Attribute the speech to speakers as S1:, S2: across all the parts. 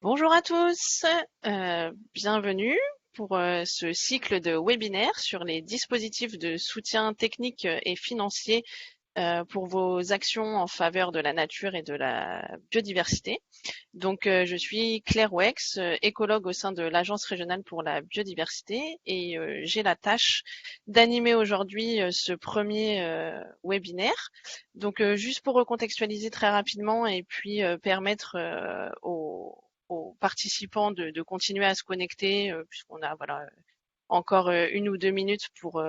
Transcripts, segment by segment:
S1: Bonjour à tous, bienvenue pour ce cycle de webinaires sur les dispositifs de soutien technique et financier pour vos actions en faveur de la nature et de la biodiversité. Donc, je suis Claire Wex, écologue au sein de l'Agence régionale pour la biodiversité et j'ai la tâche d'animer aujourd'hui ce premier webinaire. Donc, juste pour recontextualiser très rapidement et puis permettre aux participants de continuer à se connecter, puisqu'on a encore 1 ou 2 minutes pour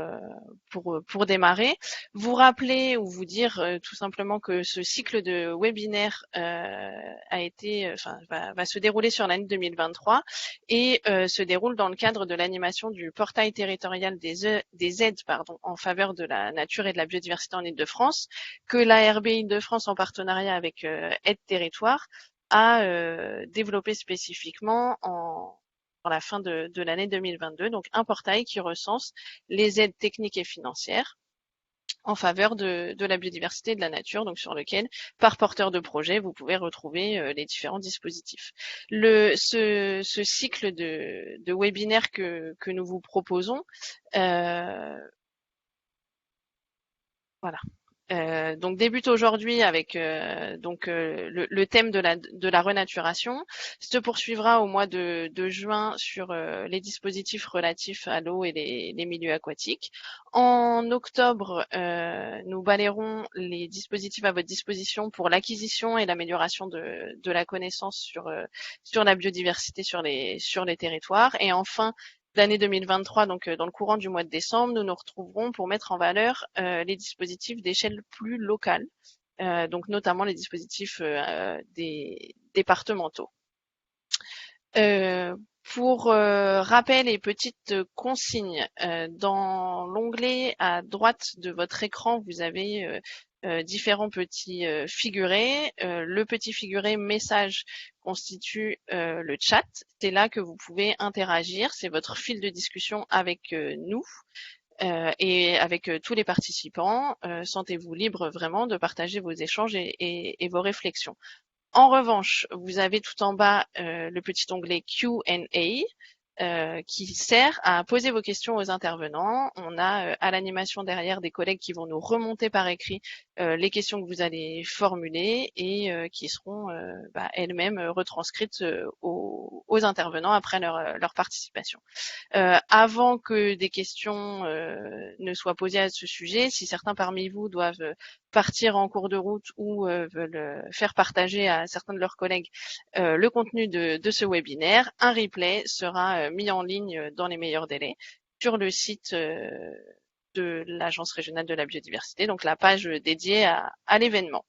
S1: démarrer. Vous rappeler ou vous dire tout simplement que ce cycle de webinaire va se dérouler sur l'année 2023 et se déroule dans le cadre de l'animation du portail territorial des aides en faveur de la nature et de la biodiversité en Île-de-France, que l'ARB Île-de-France en partenariat avec Aide Territoire a développé spécifiquement pour la fin de l'année 2022, donc un portail qui recense les aides techniques et financières en faveur de la biodiversité et de la nature, donc sur lequel, par porteur de projet, vous pouvez retrouver les différents dispositifs. Ce cycle de webinaires que nous vous proposons, voilà. Donc débute aujourd'hui avec le thème de la renaturation, se poursuivra au mois de juin sur les dispositifs relatifs à l'eau et les milieux aquatiques. En octobre, nous balayerons les dispositifs à votre disposition pour l'acquisition et l'amélioration de la connaissance sur la biodiversité sur les territoires. Et enfin, l'année 2023, donc dans le courant du mois de décembre, nous nous retrouverons pour mettre en valeur les dispositifs d'échelle plus locale, donc notamment les dispositifs des départementaux. Pour rappel et petite consigne, dans l'onglet à droite de votre écran, vous avez différents petits figurés. Le petit figuré message constitue le chat. C'est là que vous pouvez interagir. C'est votre fil de discussion avec nous. Et avec tous les participants, sentez-vous libre vraiment de partager vos échanges et vos réflexions. En revanche, vous avez tout en bas le petit onglet Q&A qui sert à poser vos questions aux intervenants. On a à l'animation derrière des collègues qui vont nous remonter par écrit les questions que vous allez formuler et qui seront elles-mêmes retranscrites aux intervenants après leur participation. Avant que des questions ne soient posées à ce sujet, si certains parmi vous doivent partir en cours de route ou veulent faire partager à certains de leurs collègues le contenu de ce webinaire, un replay sera mis en ligne dans les meilleurs délais sur le site de l'Agence régionale de la biodiversité, donc la page dédiée à l'événement.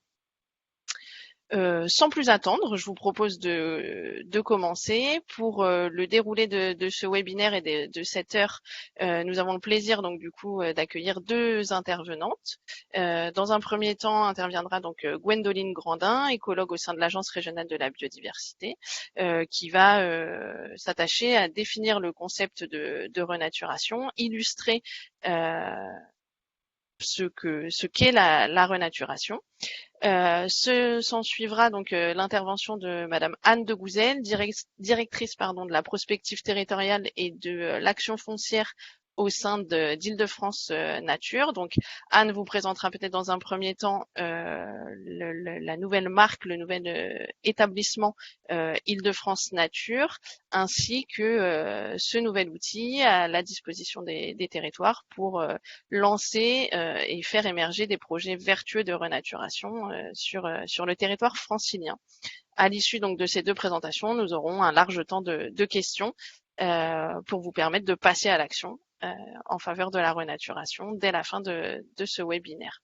S1: Sans plus attendre, je vous propose de commencer. Pour le déroulé de ce webinaire et de cette heure, nous avons le plaisir donc du coup d'accueillir deux intervenantes. Dans un premier temps, interviendra donc Gwendoline Grandin, écologue au sein de l'Agence régionale de la biodiversité, qui va s'attacher à définir le concept de renaturation, illustrer ce qu'est la renaturation. S'en suivra donc l'intervention de Madame Anne de Gouzel, directrice de la prospective territoriale et de l'action foncière au sein d'Île-de-France Nature. Donc Anne vous présentera peut-être dans un premier temps la nouvelle marque, le nouvel établissement Île-de-France Nature, ainsi que ce nouvel outil à la disposition des territoires pour lancer et faire émerger des projets vertueux de renaturation sur le territoire francilien. À l'issue donc de ces deux présentations, nous aurons un large temps de questions pour vous permettre de passer à l'action en faveur de la renaturation dès la fin de ce webinaire.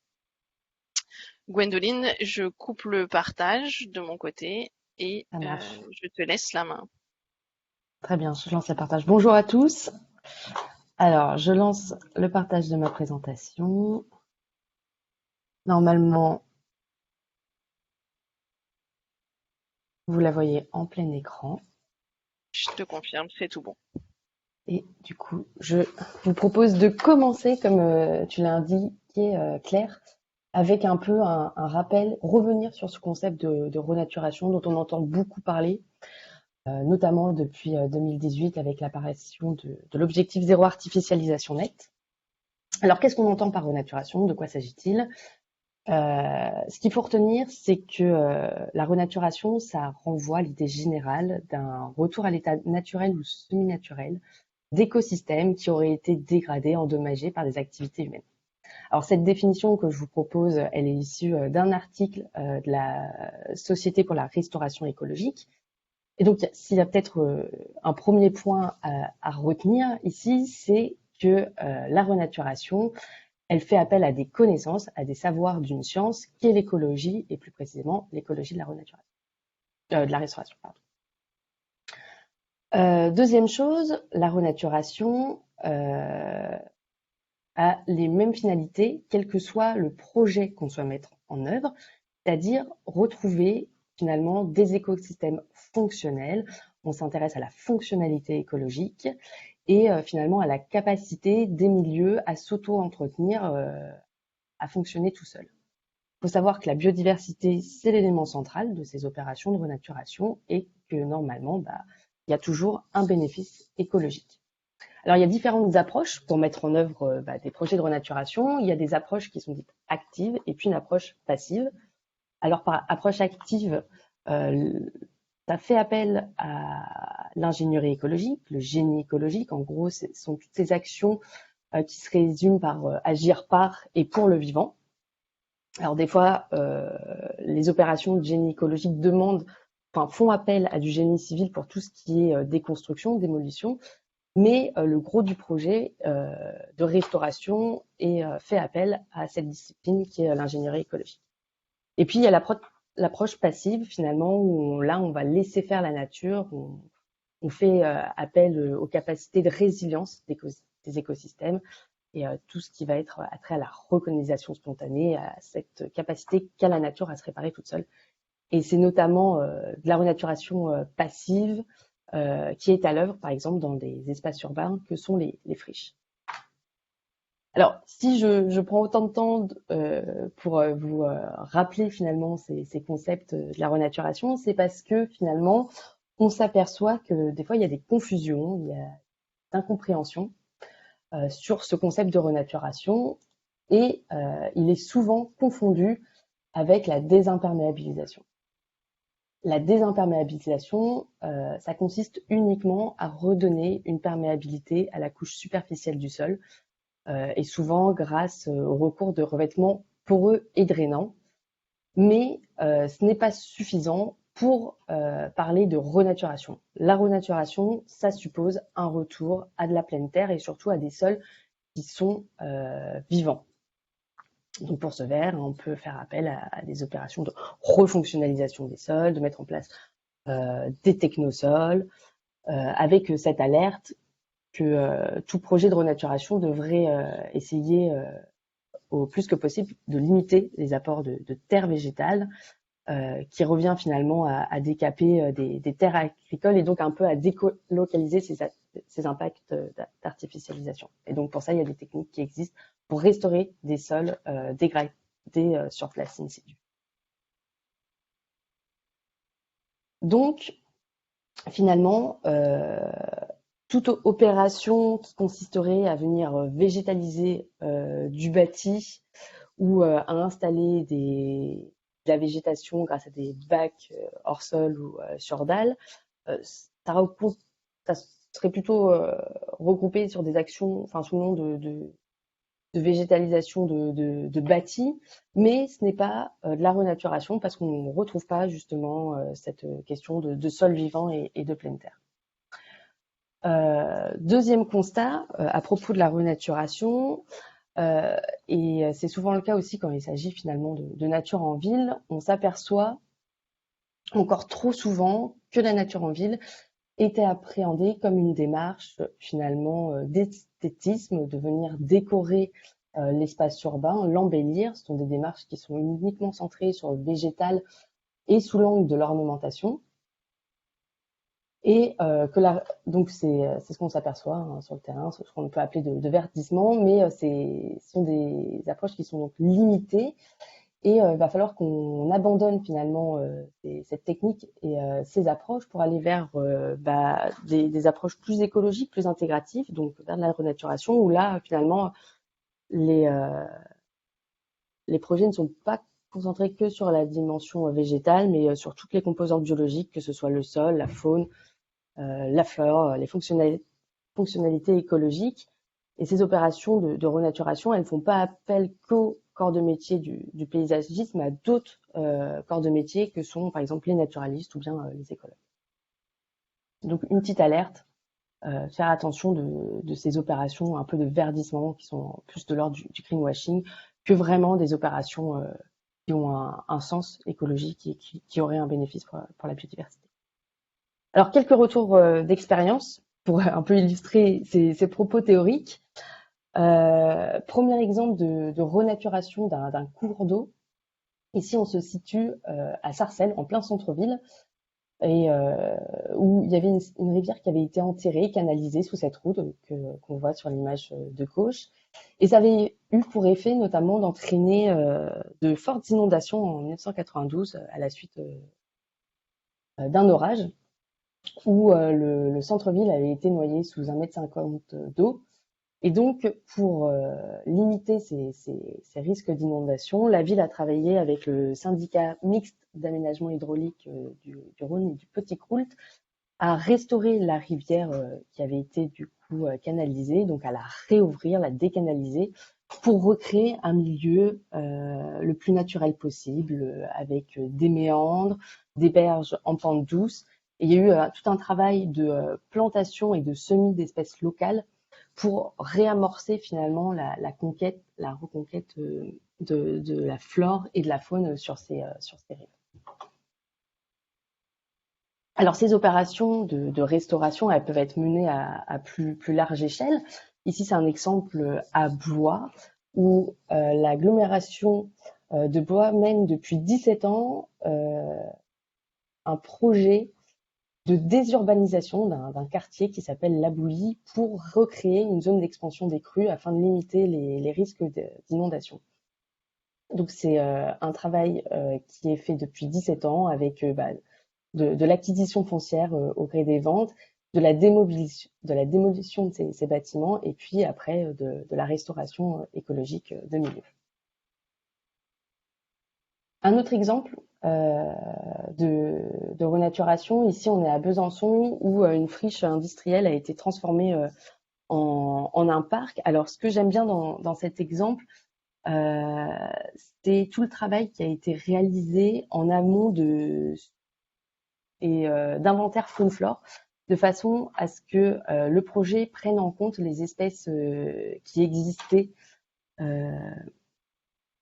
S1: Gwendoline, je coupe le partage de mon côté et
S2: Ça marche.
S1: je te laisse la main.
S2: Très bien, je lance le partage. Bonjour à tous. Alors, je lance le partage de ma présentation. Normalement, vous la voyez en plein écran.
S1: Je te confirme, c'est tout bon.
S2: Et du coup, je vous propose de commencer, comme tu l'as indiqué, Claire, avec un peu un rappel, revenir sur ce concept de renaturation dont on entend beaucoup parler. notamment depuis 2018 avec l'apparition de l'objectif zéro artificialisation nette. Alors, qu'est-ce qu'on entend par renaturation? De quoi s'agit-il? Ce qu'il faut retenir, c'est que la renaturation, ça renvoie à l'idée générale d'un retour à l'état naturel ou semi-naturel d'écosystèmes qui auraient été dégradés, endommagés par des activités humaines. Alors cette définition que je vous propose, elle est issue d'un article de la Société pour la restauration écologique. Et donc, s'il y a peut-être un premier point à retenir ici, c'est que la renaturation, elle fait appel à des connaissances, à des savoirs d'une science qu'est l'écologie, et plus précisément l'écologie de la renaturation, de la restauration. Pardon. Deuxième chose, la renaturation a les mêmes finalités, quel que soit le projet qu'on souhaite mettre en œuvre, c'est-à-dire retrouver finalement des écosystèmes fonctionnels. On s'intéresse à la fonctionnalité écologique et finalement à la capacité des milieux à s'auto-entretenir, à fonctionner tout seul. Il faut savoir que la biodiversité, c'est l'élément central de ces opérations de renaturation et que normalement, il y a toujours un bénéfice écologique. Alors, il y a différentes approches pour mettre en œuvre des projets de renaturation. Il y a des approches qui sont dites actives et puis une approche passive. Alors, par approche active, ça fait appel à l'ingénierie écologique, le génie écologique. En gros, ce sont toutes ces actions qui se résument par agir par et pour le vivant. Alors, des fois, les opérations de génie écologique font appel à du génie civil pour tout ce qui est déconstruction, démolition. Mais le gros du projet de restauration fait appel à cette discipline qui est l'ingénierie écologique. Et puis il y a l'approche passive finalement où on va laisser faire la nature, on fait appel aux capacités de résilience des écosystèmes et tout ce qui va être attrait à la recolonisation spontanée, à cette capacité qu'a la nature à se réparer toute seule. Et c'est notamment de la renaturation passive qui est à l'œuvre, par exemple, dans des espaces urbains que sont les friches. Alors, si je prends autant de temps pour vous rappeler finalement ces concepts de la renaturation, c'est parce que finalement, on s'aperçoit que des fois, il y a des confusions, il y a des incompréhensions sur ce concept de renaturation et il est souvent confondu avec la désimperméabilisation. La désimperméabilisation, ça consiste uniquement à redonner une perméabilité à la couche superficielle du sol, et souvent grâce au recours de revêtements poreux et drainants. Mais ce n'est pas suffisant pour parler de renaturation. La renaturation, ça suppose un retour à de la pleine terre et surtout à des sols qui sont vivants. Donc pour ce faire, on peut faire appel à des opérations de refonctionnalisation des sols, de mettre en place des technosols, avec cette alerte que tout projet de renaturation devrait essayer au plus que possible de limiter les apports de terre végétale, qui revient finalement à décaper des terres agricoles et donc un peu à délocaliser ces impacts d'artificialisation. Et donc pour ça, il y a des techniques qui existent pour restaurer des sols dégradés sur place in situ. Donc finalement, toute opération qui consisterait à venir végétaliser du bâti ou à installer de la végétation grâce à des bacs hors sol ou sur dalle, ça serait plutôt regroupé sur des actions, sous le nom de végétalisation de bâti, mais ce n'est pas de la renaturation parce qu'on ne retrouve pas justement cette question de sol vivant et de pleine terre. Deuxième constat à propos de la renaturation, et c'est souvent le cas aussi quand il s'agit finalement de nature en ville, on s'aperçoit encore trop souvent que la nature en ville était appréhendée comme une démarche finalement d'esthétisme, de venir décorer l'espace urbain, l'embellir. Ce sont des démarches qui sont uniquement centrées sur le végétal et sous l'angle de l'ornementation. Et donc c'est ce qu'on s'aperçoit sur le terrain, ce qu'on peut appeler de verdissement, mais ce sont des approches qui sont donc limitées Et il va falloir qu'on abandonne finalement cette technique et ces approches pour aller vers des approches plus écologiques, plus intégratives, donc vers de la renaturation, où là, finalement, les, euh, les projets ne sont pas concentrés que sur la dimension végétale, mais sur toutes les composantes biologiques, que ce soit le sol, la faune, la flore, les fonctionnalités écologiques. Et ces opérations de renaturation, elles ne font pas appel qu'aux corps de métier du paysagisme, mais à d'autres corps de métier que sont par exemple les naturalistes ou bien les écologues. Donc une petite alerte, faire attention de ces opérations un peu de verdissement qui sont plus de l'ordre du greenwashing que vraiment des opérations qui ont un sens écologique et qui auraient un bénéfice pour la biodiversité. Alors quelques retours d'expérience pour un peu illustrer ces propos théoriques. Premier exemple de renaturation d'un cours d'eau. Ici, on se situe à Sarcelles, en plein centre-ville, et où il y avait une rivière qui avait été enterrée, canalisée sous cette route qu'on voit sur l'image de gauche. Et ça avait eu pour effet notamment d'entraîner de fortes inondations en 1992 à la suite d'un orage où le centre-ville avait été noyé sous 1,50 m d'eau. Et donc, pour limiter ces risques d'inondation, la ville a travaillé avec le syndicat mixte d'aménagement hydraulique du Rhône et du Petit Croult à restaurer la rivière qui avait été du coup canalisée, donc à la réouvrir, la décanaliser, pour recréer un milieu le plus naturel possible, avec des méandres, des berges en pente douce. Et il y a eu tout un travail de plantation et de semis d'espèces locales pour réamorcer finalement la reconquête de la flore et de la faune sur ces rives. Alors ces opérations de restauration, elles peuvent être menées à plus large échelle. Ici, c'est un exemple à Blois, où l'agglomération de Blois mène depuis 17 ans un projet de désurbanisation d'un quartier qui s'appelle La Bouillie pour recréer une zone d'expansion des crues afin de limiter les risques d'inondation. Donc c'est un travail qui est fait depuis 17 ans avec de l'acquisition foncière au gré des ventes, de la démolition de ces bâtiments et puis après de la restauration écologique de milieux. Un autre exemple de renaturation, ici on est à Besançon où une friche industrielle a été transformée en un parc. Alors ce que j'aime bien dans cet exemple, c'est tout le travail qui a été réalisé en amont d'inventaire faune-flore, de façon à ce que le projet prenne en compte les espèces qui existaient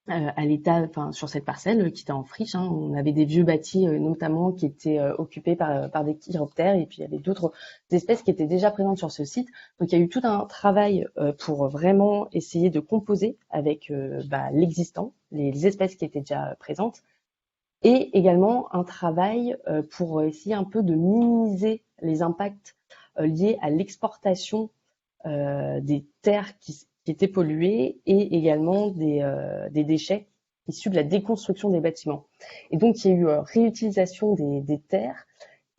S2: à l'état, enfin sur cette parcelle qui était en friche. On avait des vieux bâtis notamment qui étaient occupés par des chiroptères et puis il y avait d'autres espèces qui étaient déjà présentes sur ce site. Donc il y a eu tout un travail pour vraiment essayer de composer avec l'existant, les espèces qui étaient déjà présentes, et également un travail pour essayer un peu de minimiser les impacts liés à l'exportation des terres qui étaient polluées et également des déchets issus de la déconstruction des bâtiments. Et donc, il y a eu réutilisation des terres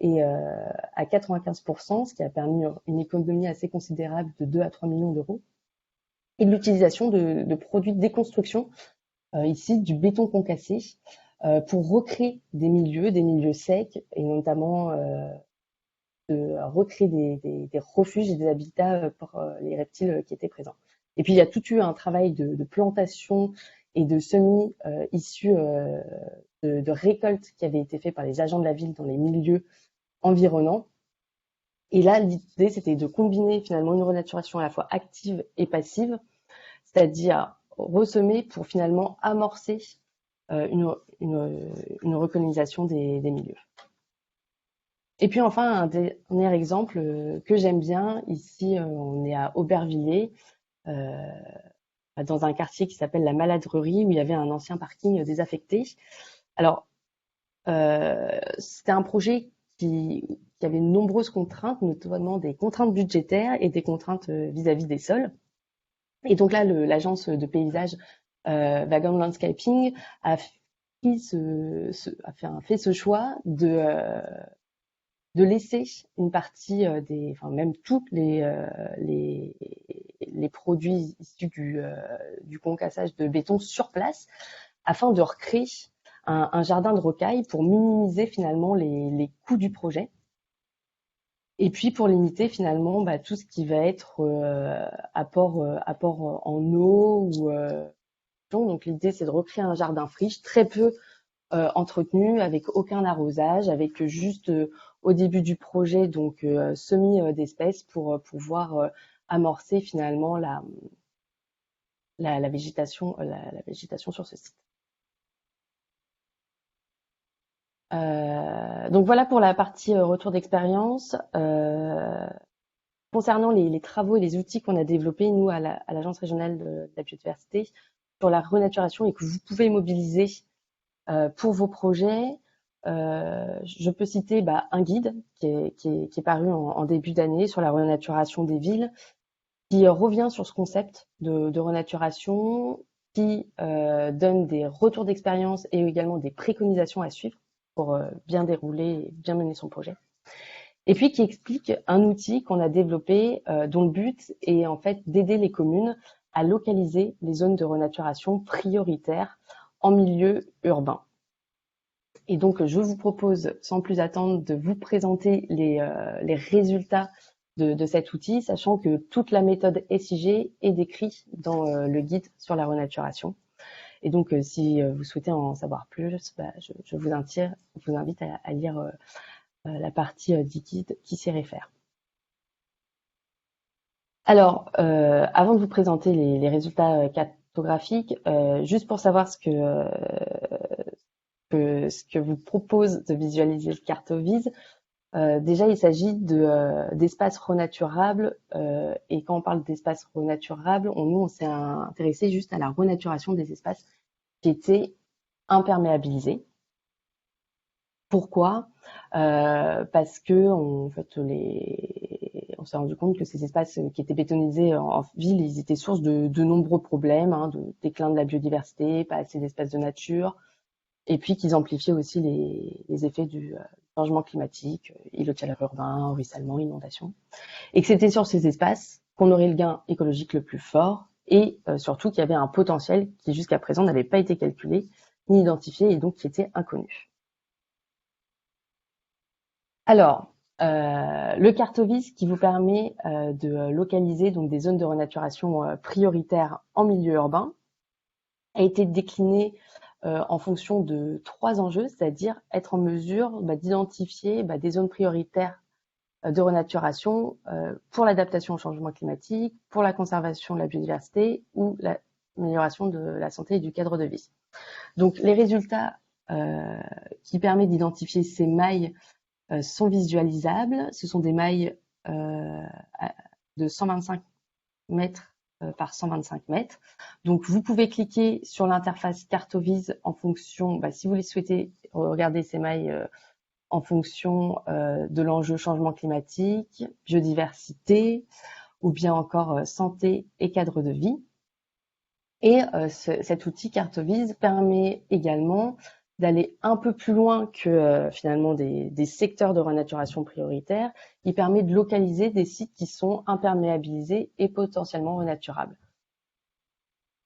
S2: et à 95%, ce qui a permis une économie assez considérable de 2 à 3 millions d'euros, et l'utilisation de produits de déconstruction, ici du béton concassé, pour recréer des milieux secs et notamment de recréer des refuges et des habitats pour les reptiles qui étaient présents. Et puis il y a tout eu un travail de plantation et de semis issus de récoltes qui avaient été faits par les agents de la ville dans les milieux environnants. Et là, l'idée, c'était de combiner finalement une renaturation à la fois active et passive, c'est-à-dire ressemer pour finalement amorcer une recolonisation des milieux. Et puis enfin, un dernier exemple que j'aime bien, ici on est à Aubervilliers, dans un quartier qui s'appelle la Maladrerie, où il y avait un ancien parking désaffecté. Alors, c'était un projet qui avait de nombreuses contraintes, notamment des contraintes budgétaires et des contraintes vis-à-vis des sols. Et donc là, l'agence de paysage Vagrant Landscaping a fait ce choix de laisser une partie enfin même tous les produits issus du concassage de béton sur place afin de recréer un jardin de rocaille pour minimiser finalement les coûts du projet. Et puis pour limiter finalement tout ce qui va être apport en eau ou donc l'idée c'est de recréer un jardin friche très peu entretenu, avec aucun arrosage, avec juste au début du projet donc semis d'espèces pour pouvoir amorcer finalement la végétation sur ce site. Donc voilà pour la partie retour d'expérience. Concernant les travaux et les outils qu'on a développés, nous, à l'Agence régionale de la biodiversité, sur la renaturation et que vous pouvez mobiliser pour vos projets, je peux citer un guide qui est paru en début d'année sur la renaturation des villes, qui revient sur ce concept de renaturation, qui donne des retours d'expérience et également des préconisations à suivre pour bien dérouler et bien mener son projet. Et puis qui explique un outil qu'on a développé dont le but est en fait d'aider les communes à localiser les zones de renaturation prioritaires en milieu urbain. Et donc je vous propose sans plus attendre de vous présenter les résultats de cet outil, sachant que toute la méthode SIG est décrite dans le guide sur la renaturation. Et donc si vous souhaitez en savoir plus, je vous invite à lire la partie du guide qui s'y réfère. Alors, avant de vous présenter les résultats cartographiques, juste pour savoir ce que vous propose de visualiser le Cartovise, déjà il s'agit d'espaces renaturables, et quand on parle d'espaces renaturables, on s'est intéressé juste à la renaturation des espaces qui étaient imperméabilisés. Pourquoi? Parce que en fait on s'est rendu compte que ces espaces qui étaient bétonisés en ville, ils étaient source de nombreux problèmes, de déclin de la biodiversité, pas assez d'espaces de nature, et puis qu'ils amplifiaient aussi les effets du changement climatique, îlots de chaleur urbain, ruissellement, inondation, et que c'était sur ces espaces qu'on aurait le gain écologique le plus fort, et surtout qu'il y avait un potentiel qui jusqu'à présent n'avait pas été calculé ni identifié et donc qui était inconnu. Alors, le Cartovis qui vous permet de localiser donc des zones de renaturation prioritaires en milieu urbain a été décliné en fonction de 3 enjeux, c'est-à-dire être en mesure d'identifier des zones prioritaires de renaturation pour l'adaptation au changement climatique, pour la conservation de la biodiversité ou l'amélioration de la santé et du cadre de vie. Donc les résultats qui permettent d'identifier ces mailles sont visualisables. Ce sont des mailles de 125 mètres par 125 mètres. Donc, vous pouvez cliquer sur l'interface Cartovise en fonction, si vous les souhaitez regarder ces mailles en fonction de l'enjeu changement climatique, biodiversité, ou bien encore santé et cadre de vie. Et cet outil Cartovise permet également d'aller un peu plus loin que finalement des secteurs de renaturation prioritaires. Il permet de localiser des sites qui sont imperméabilisés et potentiellement renaturables.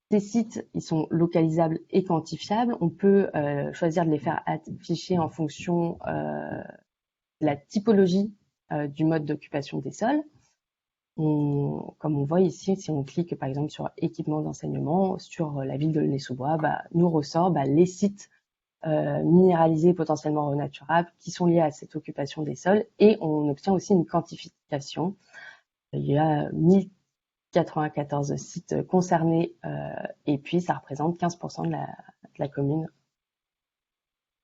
S2: Ces sites, ils sont localisables et quantifiables. On peut choisir de les faire afficher en fonction de la typologie du mode d'occupation des sols. Comme on voit ici, si on clique par exemple sur équipement d'enseignement, sur la ville de Aulnay-sous-Bois, nous ressort les sites minéralisés potentiellement renaturables qui sont liés à cette occupation des sols, et on obtient aussi une quantification. Il y a 1094 sites concernés et puis ça représente 15% de la commune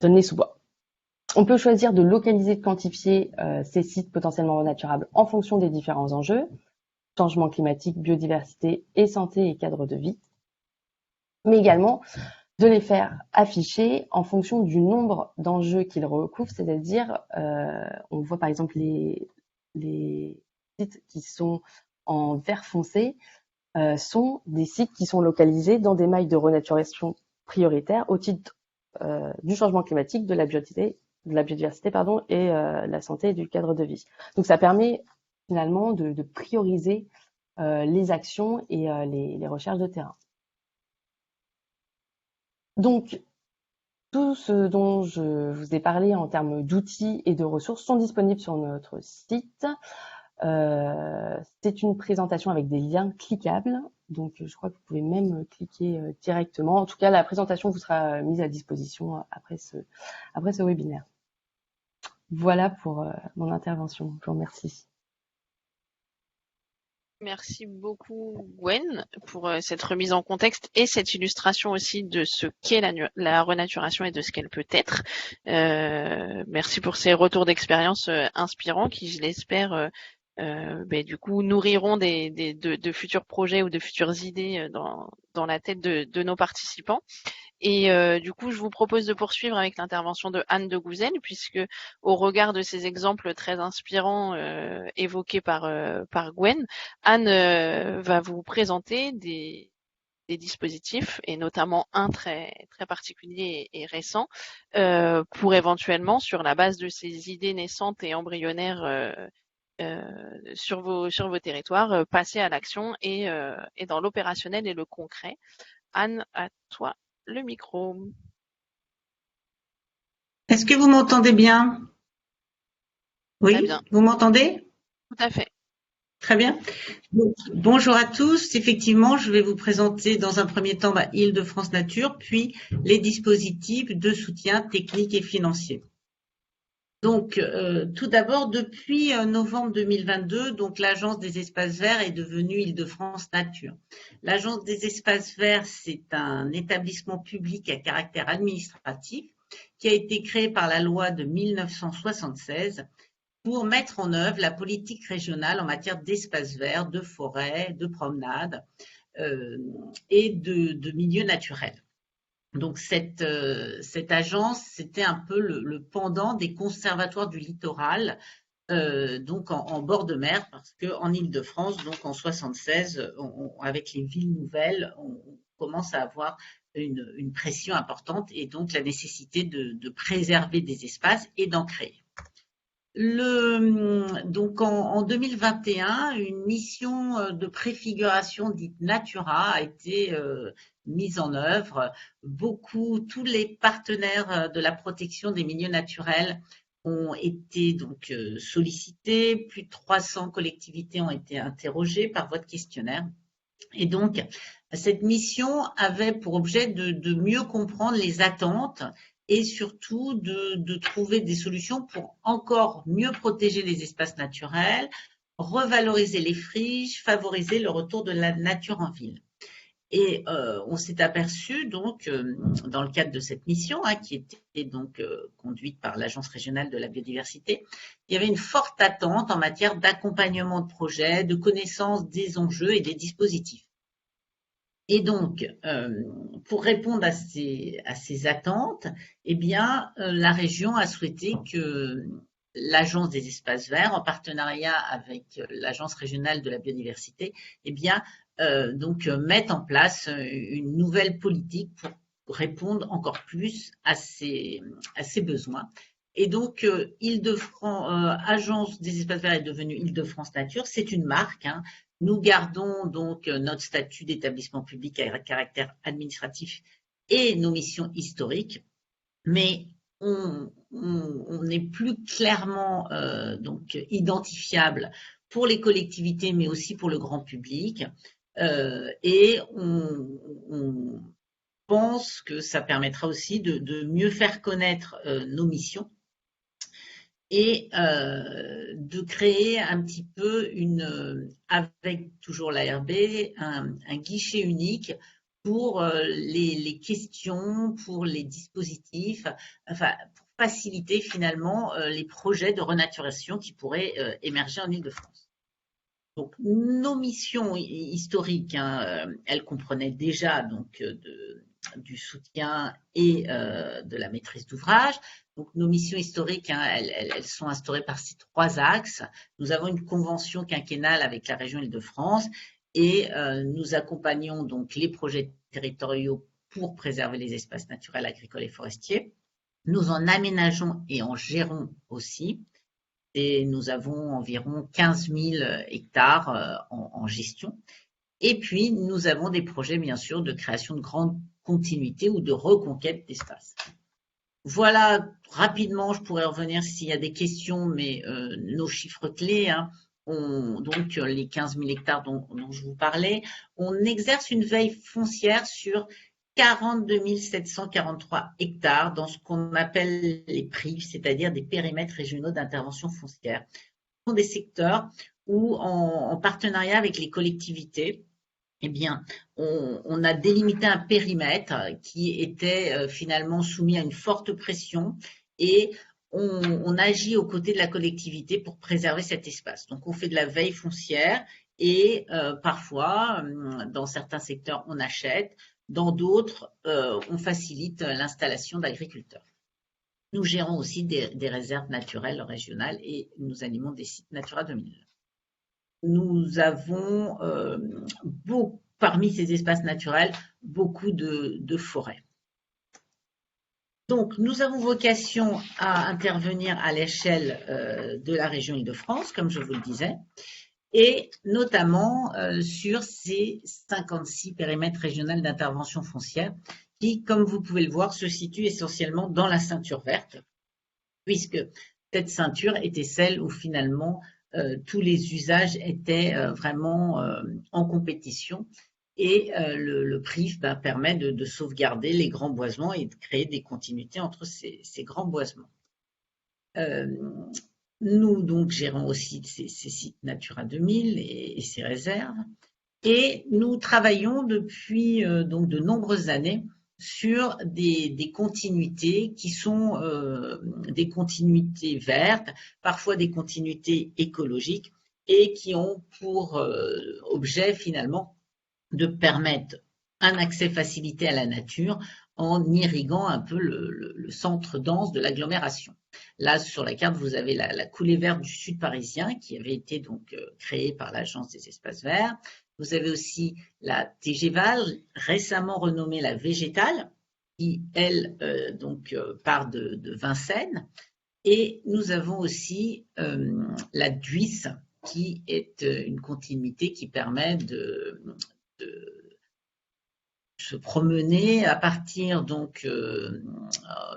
S2: d'Aulnay-sous-Bois. On peut choisir de localiser, de quantifier ces sites potentiellement renaturables en fonction des différents enjeux, changement climatique, biodiversité et santé et cadre de vie, mais également de les faire afficher en fonction du nombre d'enjeux qu'ils recouvrent, c'est-à-dire, on voit par exemple les sites qui sont en vert foncé, sont des sites qui sont localisés dans des mailles de renaturation prioritaires au titre du changement climatique, de la biodiversité pardon, et la santé et du cadre de vie. Donc ça permet finalement de prioriser les actions et les recherches de terrain. Donc tout ce dont je vous ai parlé en termes d'outils et de ressources sont disponibles sur notre site. C'est une présentation avec des liens cliquables, donc je crois que vous pouvez même cliquer directement. En tout cas, la présentation vous sera mise à disposition après ce webinaire. Voilà pour mon intervention. Je vous remercie.
S1: Merci beaucoup Gwen pour cette remise en contexte et cette illustration aussi de ce qu'est la renaturation et de ce qu'elle peut être. Merci pour ces retours d'expérience inspirants qui, je l'espère, du coup nourriront de futurs projets ou de futures idées dans la tête de nos participants. Et du coup, je vous propose de poursuivre avec l'intervention de Anne de Gouzel, puisque au regard de ces exemples très inspirants évoqués par Gwen, Anne va vous présenter des dispositifs, et notamment un très particulier et récent, pour éventuellement, sur la base de ces idées naissantes et embryonnaires sur vos territoires, passer à l'action et dans l'opérationnel et le concret. Anne, à toi le micro.
S3: Est-ce que vous m'entendez bien? Oui,
S1: Très bien.
S3: Vous m'entendez?
S1: Tout à fait.
S3: Très bien. Donc, bonjour à tous. Effectivement, je vais vous présenter dans un premier temps Île-de-France Nature, puis les dispositifs de soutien technique et financier. Donc, tout d'abord, depuis novembre 2022, donc l'Agence des espaces verts est devenue Île-de-France Nature. L'Agence des espaces verts, c'est un établissement public à caractère administratif qui a été créé par la loi de 1976 pour mettre en œuvre la politique régionale en matière d'espaces verts, de forêts, de promenades et de milieux naturels. Donc cette agence, c'était un peu le pendant des conservatoires du littoral, donc en bord de mer, parce qu'en Île-de-France, donc en 76, avec les villes nouvelles, on commence à avoir une pression importante et donc la nécessité de préserver des espaces et d'en créer. Donc en 2021, une mission de préfiguration dite Natura a été mise en œuvre. Tous les partenaires de la protection des milieux naturels ont été donc sollicités. Plus de 300 collectivités ont été interrogées par voie de questionnaire. Et donc, cette mission avait pour objet de mieux comprendre les attentes et surtout de trouver des solutions pour encore mieux protéger les espaces naturels, revaloriser les friches, favoriser le retour de la nature en ville. Et on s'est aperçu donc dans le cadre de cette mission qui était donc conduite par l'Agence régionale de la biodiversité, il y avait une forte attente en matière d'accompagnement de projets, de connaissance des enjeux et des dispositifs. Et donc, pour répondre à ces attentes, eh bien, la région a souhaité que l'Agence des espaces verts, en partenariat avec l'Agence régionale de la biodiversité, eh bien, donc mette en place une nouvelle politique pour répondre encore plus à ces besoins. Et donc, Agence des espaces verts est devenue Île-de-France Nature. C'est une marque. Nous gardons donc notre statut d'établissement public à caractère administratif et nos missions historiques, mais on est plus clairement donc identifiable pour les collectivités, mais aussi pour le grand public. Et on pense que ça permettra aussi de mieux faire connaître nos missions et de créer un petit peu avec toujours l'ARB, un guichet unique pour les questions, pour les dispositifs, enfin pour faciliter finalement les projets de renaturation qui pourraient émerger en Île-de-France. Donc nos missions historiques, elles comprenaient déjà donc du soutien et de la maîtrise d'ouvrage. Donc, nos missions historiques, elles sont instaurées par ces 3 axes. Nous avons une convention quinquennale avec la région Île-de-France et nous accompagnons donc les projets territoriaux pour préserver les espaces naturels, agricoles et forestiers. Nous en aménageons et en gérons aussi. Et nous avons environ 15 000 hectares en gestion. Et puis, nous avons des projets, bien sûr, de création de grande continuité ou de reconquête d'espace. Voilà, rapidement, je pourrais revenir s'il y a des questions, mais nos chiffres clés, hein, donc les 15 000 hectares dont je vous parlais, on exerce une veille foncière sur 42 743 hectares dans ce qu'on appelle les PRIF, c'est-à-dire des périmètres régionaux d'intervention foncière. Ce sont des secteurs où, en partenariat avec les collectivités, eh bien, on a délimité un périmètre qui était finalement soumis à une forte pression et on agit aux côtés de la collectivité pour préserver cet espace. Donc, on fait de la veille foncière et parfois, dans certains secteurs, on achète, dans d'autres, on facilite l'installation d'agriculteurs. Nous gérons aussi des réserves naturelles régionales et nous animons des sites Natura 2000. Nous avons parmi ces espaces naturels beaucoup de forêts. Donc, nous avons vocation à intervenir à l'échelle de la région Île-de-France, comme je vous le disais, et notamment sur ces 56 périmètres régionaux d'intervention foncière qui, comme vous pouvez le voir, se situent essentiellement dans la ceinture verte, puisque cette ceinture était celle où finalement tous les usages étaient vraiment en compétition et le PRIF permet de sauvegarder les grands boisements et de créer des continuités entre ces grands boisements. Nous donc gérons aussi ces sites Natura 2000 et ces réserves et nous travaillons depuis donc de nombreuses années sur des continuités qui sont des continuités vertes, parfois des continuités écologiques et qui ont pour objet finalement de permettre un accès facilité à la nature en irriguant un peu le centre dense de l'agglomération. Là, sur la carte, vous avez la coulée verte du sud parisien qui avait été donc créée par l'Agence des espaces verts. Vous avez aussi la TGVAL, récemment renommée la Végétale, qui, elle, part de Vincennes. Et nous avons aussi la DUIS, qui est une continuité qui permet de se promener à partir donc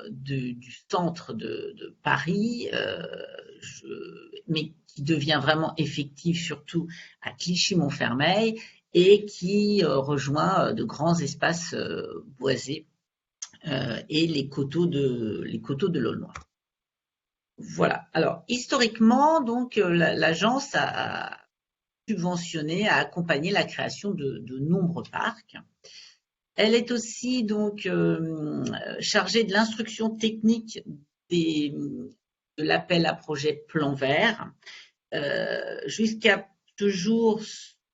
S3: du centre de Paris, mais qui devient vraiment effectif surtout à Clichy-Montfermeil et qui rejoint de grands espaces boisés et les coteaux de l'Aulnois. Voilà. Alors historiquement, donc l'agence a subventionné, a accompagné la création de nombreux parcs. Elle est aussi donc chargée de l'instruction technique de l'appel à projet Plan Vert. Jusqu'à ce jour,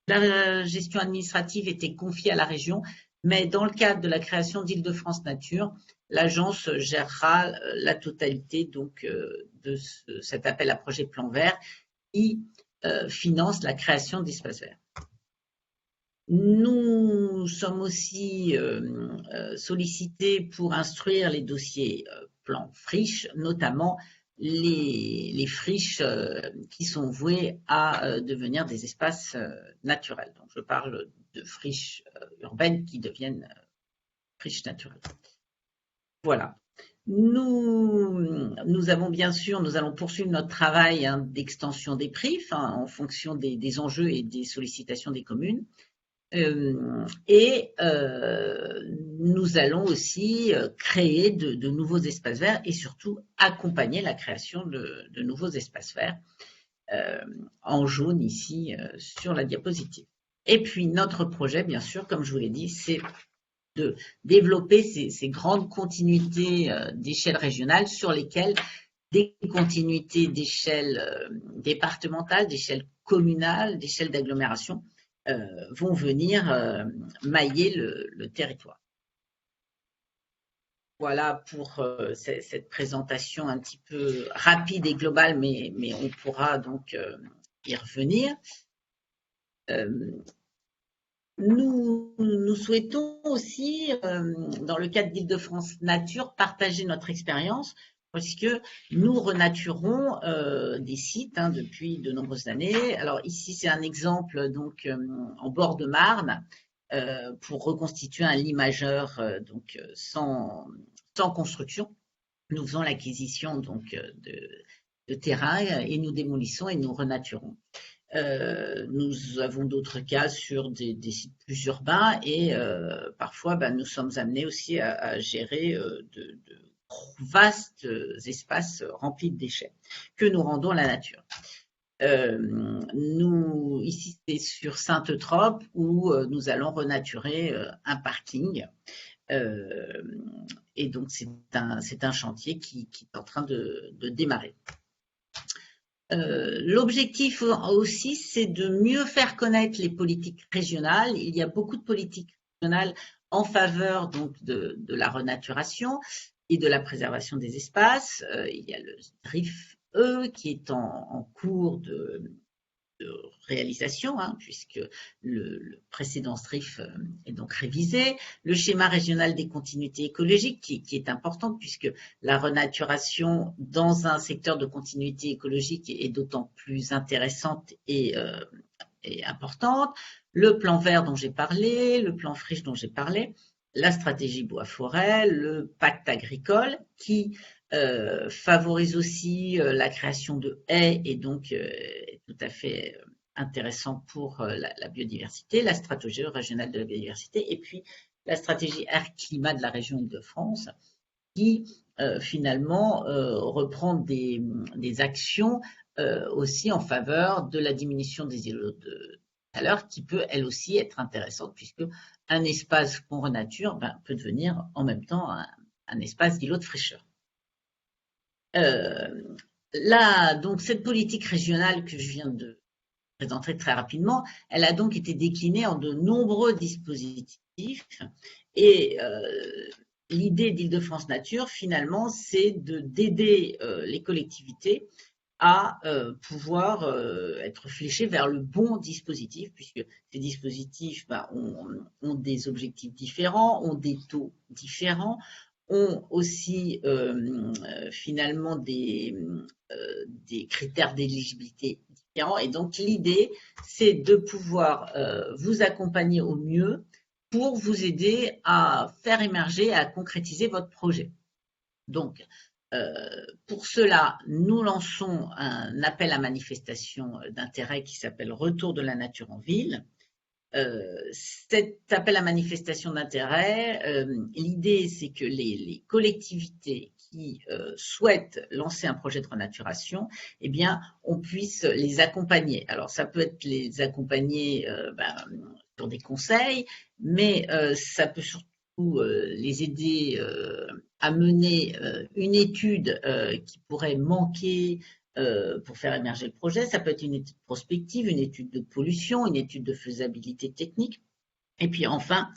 S3: la gestion administrative était confiée à la région, mais dans le cadre de la création d'Île-de-France Nature, l'agence gérera la totalité donc de cet appel à projet Plan Vert qui finance la création d'espaces verts. Nous sommes aussi sollicités pour instruire les dossiers plan friches, notamment les friches qui sont vouées à devenir des espaces naturels. Donc, je parle de friches urbaines qui deviennent friches naturelles. Voilà. Nous avons bien sûr, nous allons poursuivre notre travail d'extension des PRIF en fonction des enjeux et des sollicitations des communes. Et nous allons aussi créer de nouveaux espaces verts et surtout accompagner la création de nouveaux espaces verts en jaune ici sur la diapositive. Et puis notre projet, bien sûr, comme je vous l'ai dit, c'est de développer ces grandes continuités d'échelle régionale sur lesquelles des continuités d'échelle départementale, d'échelle communale, d'échelle d'agglomération vont venir mailler le territoire. Voilà pour cette présentation un petit peu rapide et globale, mais on pourra donc y revenir. Nous souhaitons aussi, dans le cadre d'Île-de-France Nature, partager notre expérience puisque nous renaturons des sites depuis de nombreuses années. Alors ici, c'est un exemple donc en bord de Marne pour reconstituer un lit majeur sans construction. Nous faisons l'acquisition donc de terrain et nous démolissons et nous renaturons. Nous avons d'autres cas sur des sites plus urbains et parfois nous sommes amenés aussi à gérer de vastes espaces remplis de déchets que nous rendons à la nature. Ici, c'est sur Sainte-Trope où nous allons renaturer un parking. Et donc, c'est un chantier qui est en train de démarrer. L'objectif aussi, c'est de mieux faire connaître les politiques régionales. Il y a beaucoup de politiques régionales en faveur donc de la renaturation et de la préservation des espaces. Il y a le SDRIF-E qui est en cours de réalisation, puisque le précédent SDRIF est donc révisé. Le schéma régional des continuités écologiques qui est important puisque la renaturation dans un secteur de continuité écologique est d'autant plus intéressante et importante. Le plan vert dont j'ai parlé, le plan friche dont j'ai parlé, la stratégie bois-forêt, le pacte agricole qui favorise aussi la création de haies et donc est tout à fait intéressant pour la biodiversité, la stratégie régionale de la biodiversité et puis la stratégie air-climat de la région Île-de-France qui finalement reprend des actions aussi en faveur de la diminution des îlots de chaleur qui peut elle aussi être intéressante puisque un espace qu'on renature peut devenir en même temps un espace d'îlot de fraîcheur. Donc cette politique régionale que je viens de présenter très rapidement, elle a donc été déclinée en de nombreux dispositifs et l'idée d'Île-de-France Nature, finalement, c'est d'aider les collectivités à pouvoir être fléchées vers le bon dispositif, puisque ces dispositifs ont des objectifs différents, ont des taux différents, ont aussi finalement des critères d'éligibilité différents. Et donc, l'idée, c'est de pouvoir vous accompagner au mieux pour vous aider à faire émerger, à concrétiser votre projet. Donc, pour cela, nous lançons un appel à manifestation d'intérêt qui s'appelle Retour de la nature en ville. Cet appel à manifestation d'intérêt, l'idée c'est que les collectivités qui souhaitent lancer un projet de renaturation, eh bien, on puisse les accompagner. Alors, ça peut être les accompagner sur des conseils, mais ça peut surtout les aider à mener une étude qui pourrait manquer pour faire émerger le projet. Ça peut être une étude prospective, une étude de pollution, une étude de faisabilité technique. Et puis enfin,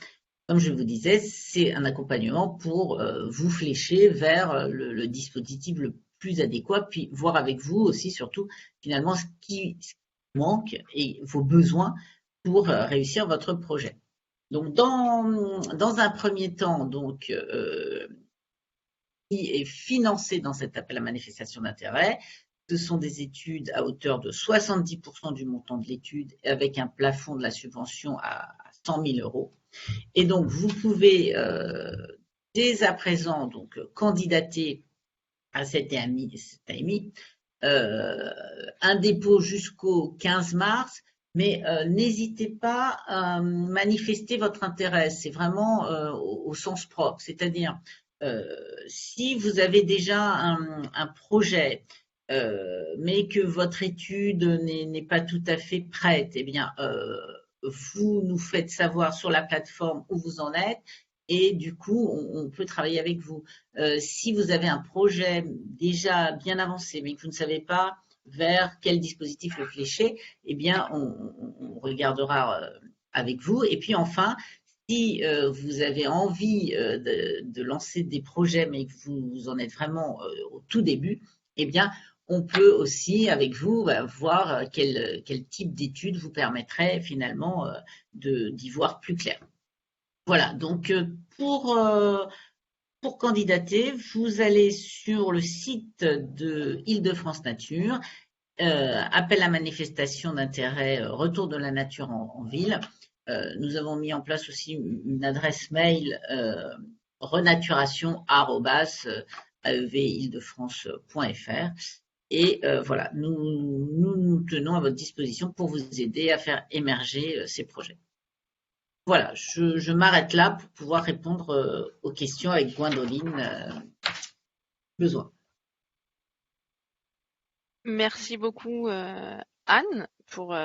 S3: comme je vous disais, c'est un accompagnement pour vous flécher vers le dispositif le plus adéquat, puis voir avec vous aussi surtout finalement ce qui manque et vos besoins pour réussir votre projet. Donc dans un premier temps, donc qui est financé dans cet appel à manifestation d'intérêt, ce sont des études à hauteur de 70% du montant de l'étude avec un plafond de la subvention à 100 000 euros. Et donc, vous pouvez dès à présent donc, candidater à cet AMI, un dépôt jusqu'au 15 mars, mais n'hésitez pas à manifester votre intérêt. C'est vraiment au sens propre, c'est-à-dire si vous avez déjà un projet, mais que votre étude n'est pas tout à fait prête, eh bien, vous nous faites savoir sur la plateforme où vous en êtes et du coup, on peut travailler avec vous. Si vous avez un projet déjà bien avancé, mais que vous ne savez pas vers quel dispositif le flécher, eh bien, on regardera avec vous. Et puis enfin, si vous avez envie de lancer des projets, mais que vous en êtes vraiment au tout début, eh bien, on peut aussi, avec vous, voir quel type d'études vous permettrait finalement d'y voir plus clair. Voilà, donc pour candidater, vous allez sur le site de Île-de-France Nature, appel à manifestation d'intérêt, retour de la nature en ville. Nous avons mis en place aussi une adresse mail renaturation@aev-ile-de-france.fr. Et voilà, nous tenons à votre disposition pour vous aider à faire émerger ces projets. Voilà, je m'arrête là pour pouvoir répondre aux questions avec Gwendoline besoin.
S1: Merci beaucoup Anne pour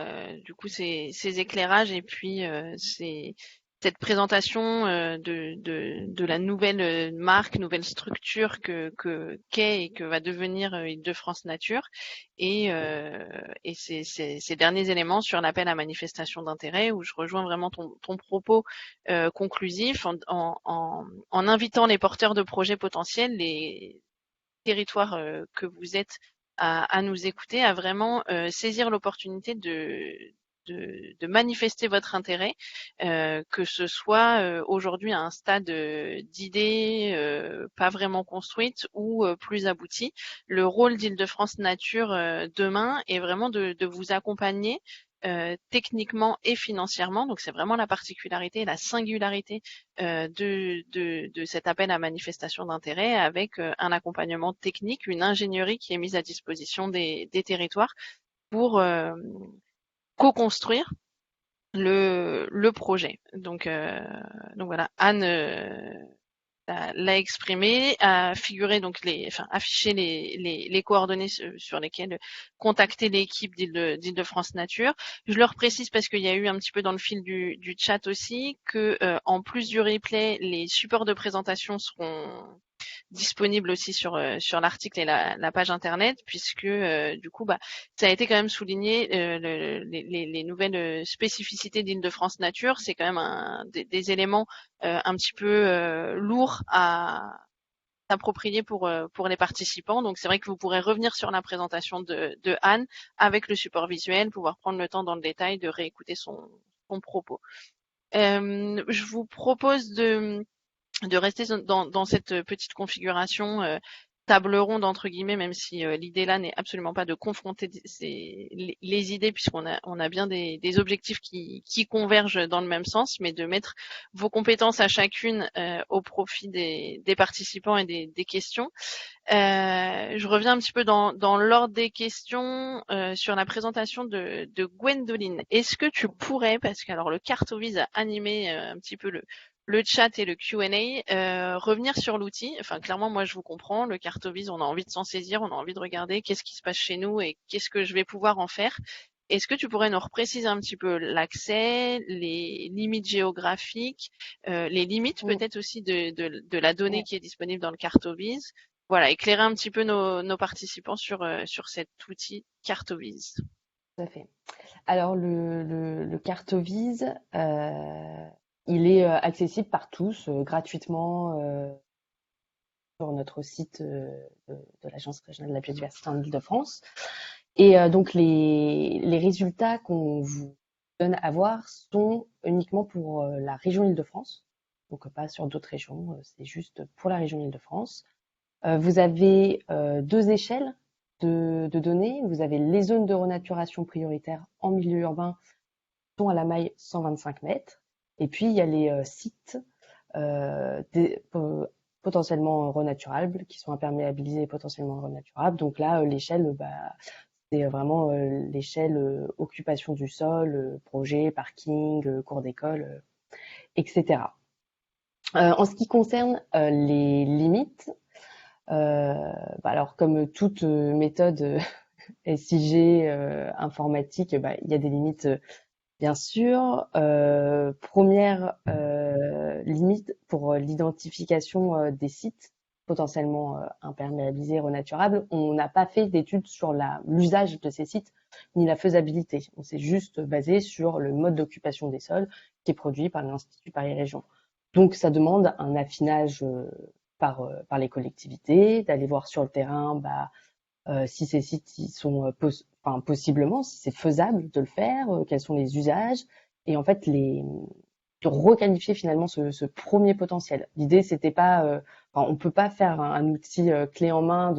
S1: du coup ces éclairages et puis cette présentation de la nouvelle marque, nouvelle structure qu'est et que va devenir Île-de-France Nature et ces derniers éléments sur l'appel à manifestation d'intérêt où je rejoins vraiment ton propos conclusif en invitant les porteurs de projets potentiels, les territoires que vous êtes à nous écouter, à vraiment saisir l'opportunité de manifester votre intérêt, que ce soit aujourd'hui à un stade d'idée pas vraiment construite ou plus aboutie. Le rôle d'Île-de-France Nature demain est vraiment de vous accompagner techniquement et financièrement. Donc c'est vraiment la particularité et la singularité de cet appel à manifestation d'intérêt avec un accompagnement technique, une ingénierie qui est mise à disposition des territoires pour co-construire le projet. Donc voilà, Anne l'a exprimé, a figuré donc affiché les coordonnées sur lesquelles contacter l'équipe d'Île-de-France Nature. Je leur précise parce qu'il y a eu un petit peu dans le fil du chat aussi que en plus du replay, les supports de présentation seront disponible aussi sur l'article et la page internet, puisque du coup ça a été quand même souligné les nouvelles spécificités d'Île-de-France Nature, c'est quand même des éléments un petit peu lourds à s'approprier pour les participants. Donc c'est vrai que vous pourrez revenir sur la présentation de Anne avec le support visuel, pouvoir prendre le temps dans le détail de réécouter son propos. Je vous propose de rester dans cette petite configuration table ronde entre guillemets, même si l'idée là n'est absolument pas de confronter les idées puisqu'on a bien des objectifs qui convergent dans le même sens, mais de mettre vos compétences à chacune au profit des participants et des questions. Je reviens un petit peu dans l'ordre des questions sur la présentation de Gwendoline. Est-ce que tu pourrais, parce que alors le Cartovise a animé un petit peu le chat et le Q&A, revenir sur l'outil. Enfin, clairement, moi, je vous comprends. Le Cartovise, on a envie de s'en saisir, on a envie de regarder qu'est-ce qui se passe chez nous et qu'est-ce que je vais pouvoir en faire. Est-ce que tu pourrais nous repréciser un petit peu l'accès, les limites géographiques, les limites peut-être aussi de la donnée qui est disponible dans le Cartovise? Voilà, éclairer un petit peu nos participants sur cet outil Cartovise.
S2: Tout à fait. Alors, le Cartovise, il est accessible par tous, gratuitement, sur notre site de l'Agence régionale de la biodiversité en Île-de-France. Et donc, les résultats qu'on vous donne à voir sont uniquement pour la région Île-de-France, donc pas sur d'autres régions, c'est juste pour la région Île-de-France. Vous avez deux échelles de données. Vous avez les zones de renaturation prioritaire en milieu urbain qui sont à la maille 125 mètres. Et puis, il y a les sites potentiellement renaturables qui sont imperméabilisés et potentiellement renaturables. Donc là, l'échelle, c'est vraiment l'échelle occupation du sol, projet, parking, cours d'école, etc. En ce qui concerne les limites, alors comme toute méthode SIG informatique, il y a des limites bien sûr. Première limite pour l'identification des sites potentiellement imperméabilisés, renaturables, on n'a pas fait d'études sur l'usage de ces sites ni la faisabilité. On s'est juste basé sur le mode d'occupation des sols qui est produit par l'Institut Paris Région. Donc ça demande un affinage par les collectivités, d'aller voir sur le terrain si ces sites ils sont possiblement, si c'est faisable de le faire, quels sont les usages, et en fait de requalifier finalement ce premier potentiel. L'idée c'était pas, on peut pas faire un outil clé en main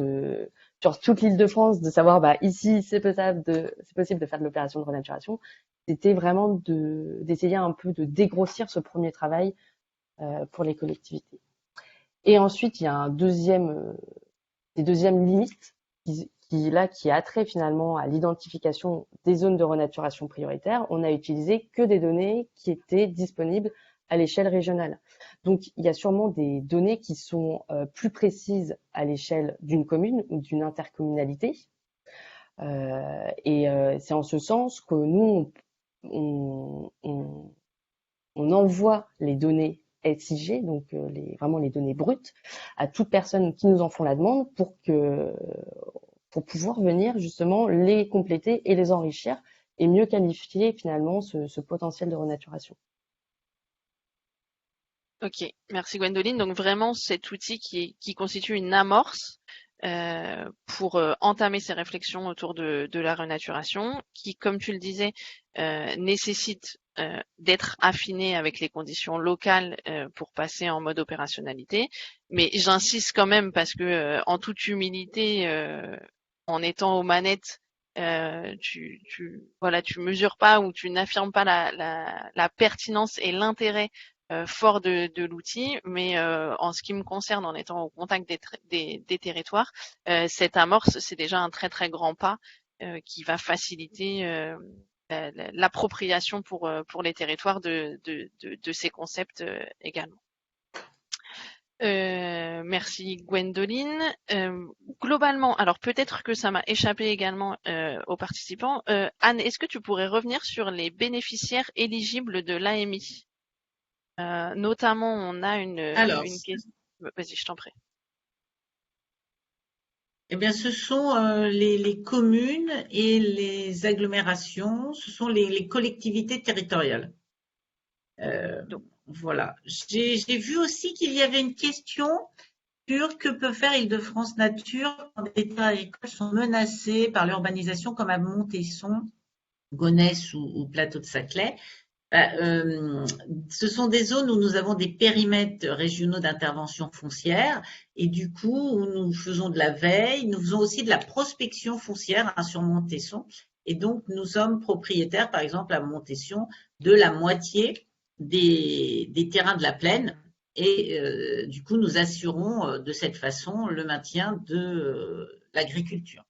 S2: sur toute l'Île-de-France de savoir ici c'est possible de faire de l'opération de renaturation. C'était vraiment d'essayer un peu de dégrossir ce premier travail pour les collectivités. Et ensuite il y a des deuxièmes limites qui a trait finalement à l'identification des zones de renaturation prioritaires. On a utilisé que des données qui étaient disponibles à l'échelle régionale. Donc, il y a sûrement des données qui sont plus précises à l'échelle d'une commune ou d'une intercommunalité. C'est en ce sens que nous, on envoie les données SIG, donc vraiment les données brutes, à toute personne qui nous en font la demande pour pouvoir venir justement les compléter et les enrichir et mieux qualifier finalement ce potentiel de renaturation.
S1: Ok, merci Gwendoline. Donc vraiment cet outil qui constitue une amorce pour entamer ces réflexions autour de la renaturation, qui, comme tu le disais, nécessite d'être affiné avec les conditions locales pour passer en mode opérationnalité. Mais j'insiste quand même parce que, en toute humilité, en étant aux manettes, tu mesures pas ou tu n'affirmes pas la pertinence et l'intérêt fort de l'outil, mais en ce qui me concerne, en étant au contact des territoires, cette amorce, c'est déjà un très très grand pas qui va faciliter l'appropriation pour les territoires de ces concepts également. Merci Gwendoline. Globalement, alors peut-être que ça m'a échappé également aux participants. Anne, est-ce que tu pourrais revenir sur les bénéficiaires éligibles de l'AMI? Notamment, on a une question. Vas-y, je t'en prie.
S3: Eh bien, ce sont les communes et les agglomérations, ce sont les collectivités territoriales. Voilà. J'ai vu aussi qu'il y avait une question sur que peut faire Île-de-France Nature quand des terres agricoles sont menacées par l'urbanisation comme à Montesson, Gonesse ou Plateau de Saclay. Ce sont des zones où nous avons des périmètres régionaux d'intervention foncière et du coup où nous faisons de la veille, nous faisons aussi de la prospection foncière sur Montesson et donc nous sommes propriétaires par exemple à Montesson de la moitié des terrains de la plaine et du coup nous assurons de cette façon le maintien de l'agriculture.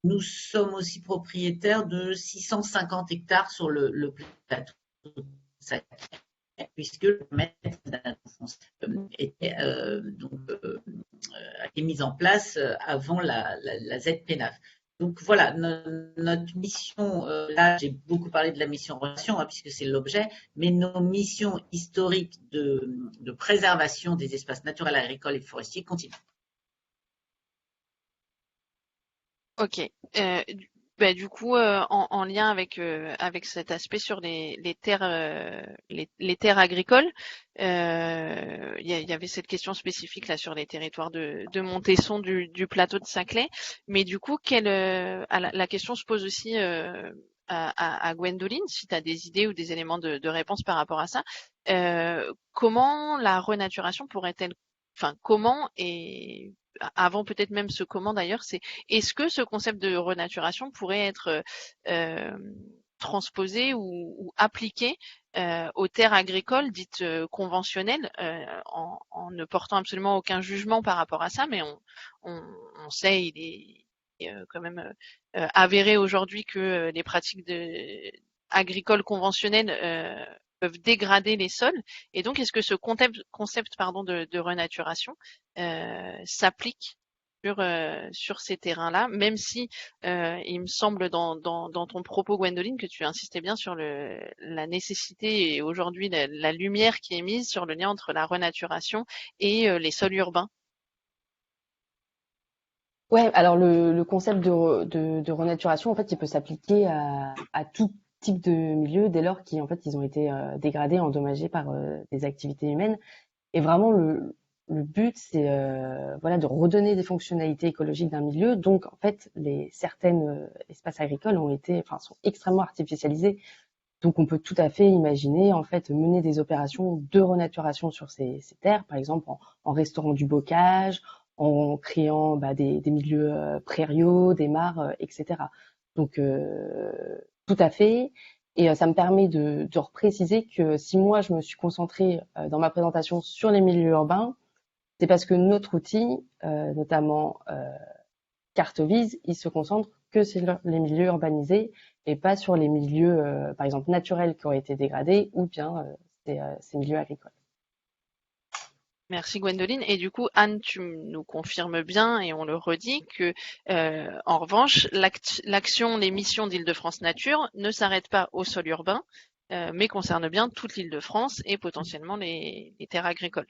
S3: Nous sommes aussi propriétaires de 650 hectares sur le plateau, puisque le maître d'enfance était mise en place avant la ZPNAF. Donc voilà, notre mission, là j'ai beaucoup parlé de la mission relation, puisque c'est l'objet, mais nos missions historiques de préservation des espaces naturels, agricoles et forestiers continuent.
S1: Ok. Du coup, en lien avec cet aspect sur les terres les terres agricoles, il y avait cette question spécifique là sur les territoires de Montesson du plateau de Saclay. Mais du coup, la question se pose aussi à Gwendoline, si tu as des idées ou des éléments de réponse par rapport à ça. Comment la renaturation pourrait-elle, enfin comment et avant peut-être même ce comment d'ailleurs, c'est est-ce que ce concept de renaturation pourrait être transposé ou appliqué aux terres agricoles dites conventionnelles en ne portant absolument aucun jugement par rapport à ça, mais on sait, il est quand même avéré aujourd'hui que les pratiques agricoles conventionnelles peuvent dégrader les sols. Et donc, est-ce que ce concept de renaturation s'applique sur ces terrains-là, même si il me semble dans ton propos, Gwendoline, que tu insistais bien sur la nécessité et aujourd'hui la lumière qui est mise sur le lien entre la renaturation et les sols urbains.
S2: Ouais, alors le concept de renaturation, en fait, il peut s'appliquer à tout type de milieu dès lors qu'ils en fait ils ont été dégradés, endommagés par des activités humaines. Et vraiment le but, c'est voilà, de redonner des fonctionnalités écologiques d'un milieu. Donc, en fait, certaines espaces agricoles sont extrêmement artificialisés. Donc, on peut tout à fait imaginer, en fait, mener des opérations de renaturation sur ces terres, par exemple en restaurant du bocage, en créant des milieux prairiaux, des mares, etc. Donc, tout à fait. Et ça me permet de repréciser que si moi, je me suis concentrée dans ma présentation sur les milieux urbains, c'est parce que notre outil, notamment Cartovise, il se concentre que sur les milieux urbanisés et pas sur les milieux, par exemple, naturels qui auraient été dégradés ou bien ces milieux agricoles.
S1: Merci Gwendoline. Et du coup, Anne, tu nous confirmes bien et on le redit que, en revanche, l'action, les missions d'Île-de-France Nature ne s'arrêtent pas au sol urbain, mais concernent bien toute l'Île-de-France et potentiellement les terres agricoles.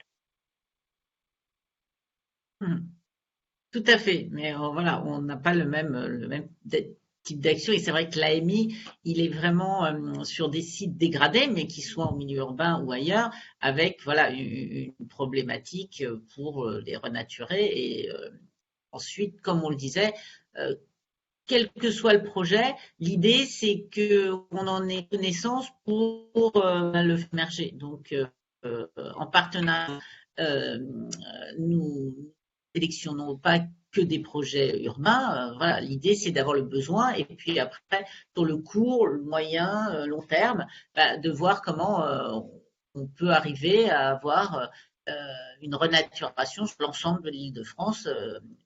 S3: Tout à fait, mais voilà, on n'a pas le même type d'action et c'est vrai que l'AMI, il est vraiment sur des sites dégradés, mais qui soient en milieu urbain ou ailleurs, avec voilà une problématique pour les renaturer et ensuite, comme on le disait, quel que soit le projet, l'idée c'est que on en ait connaissance pour le faire émerger. Donc, en partenariat, nous sélectionnons pas que des projets urbains. Voilà, l'idée c'est d'avoir le besoin et puis après sur le court, le moyen, long terme, de voir comment on peut arriver à avoir une renaturation sur l'ensemble de l'Île-de-France,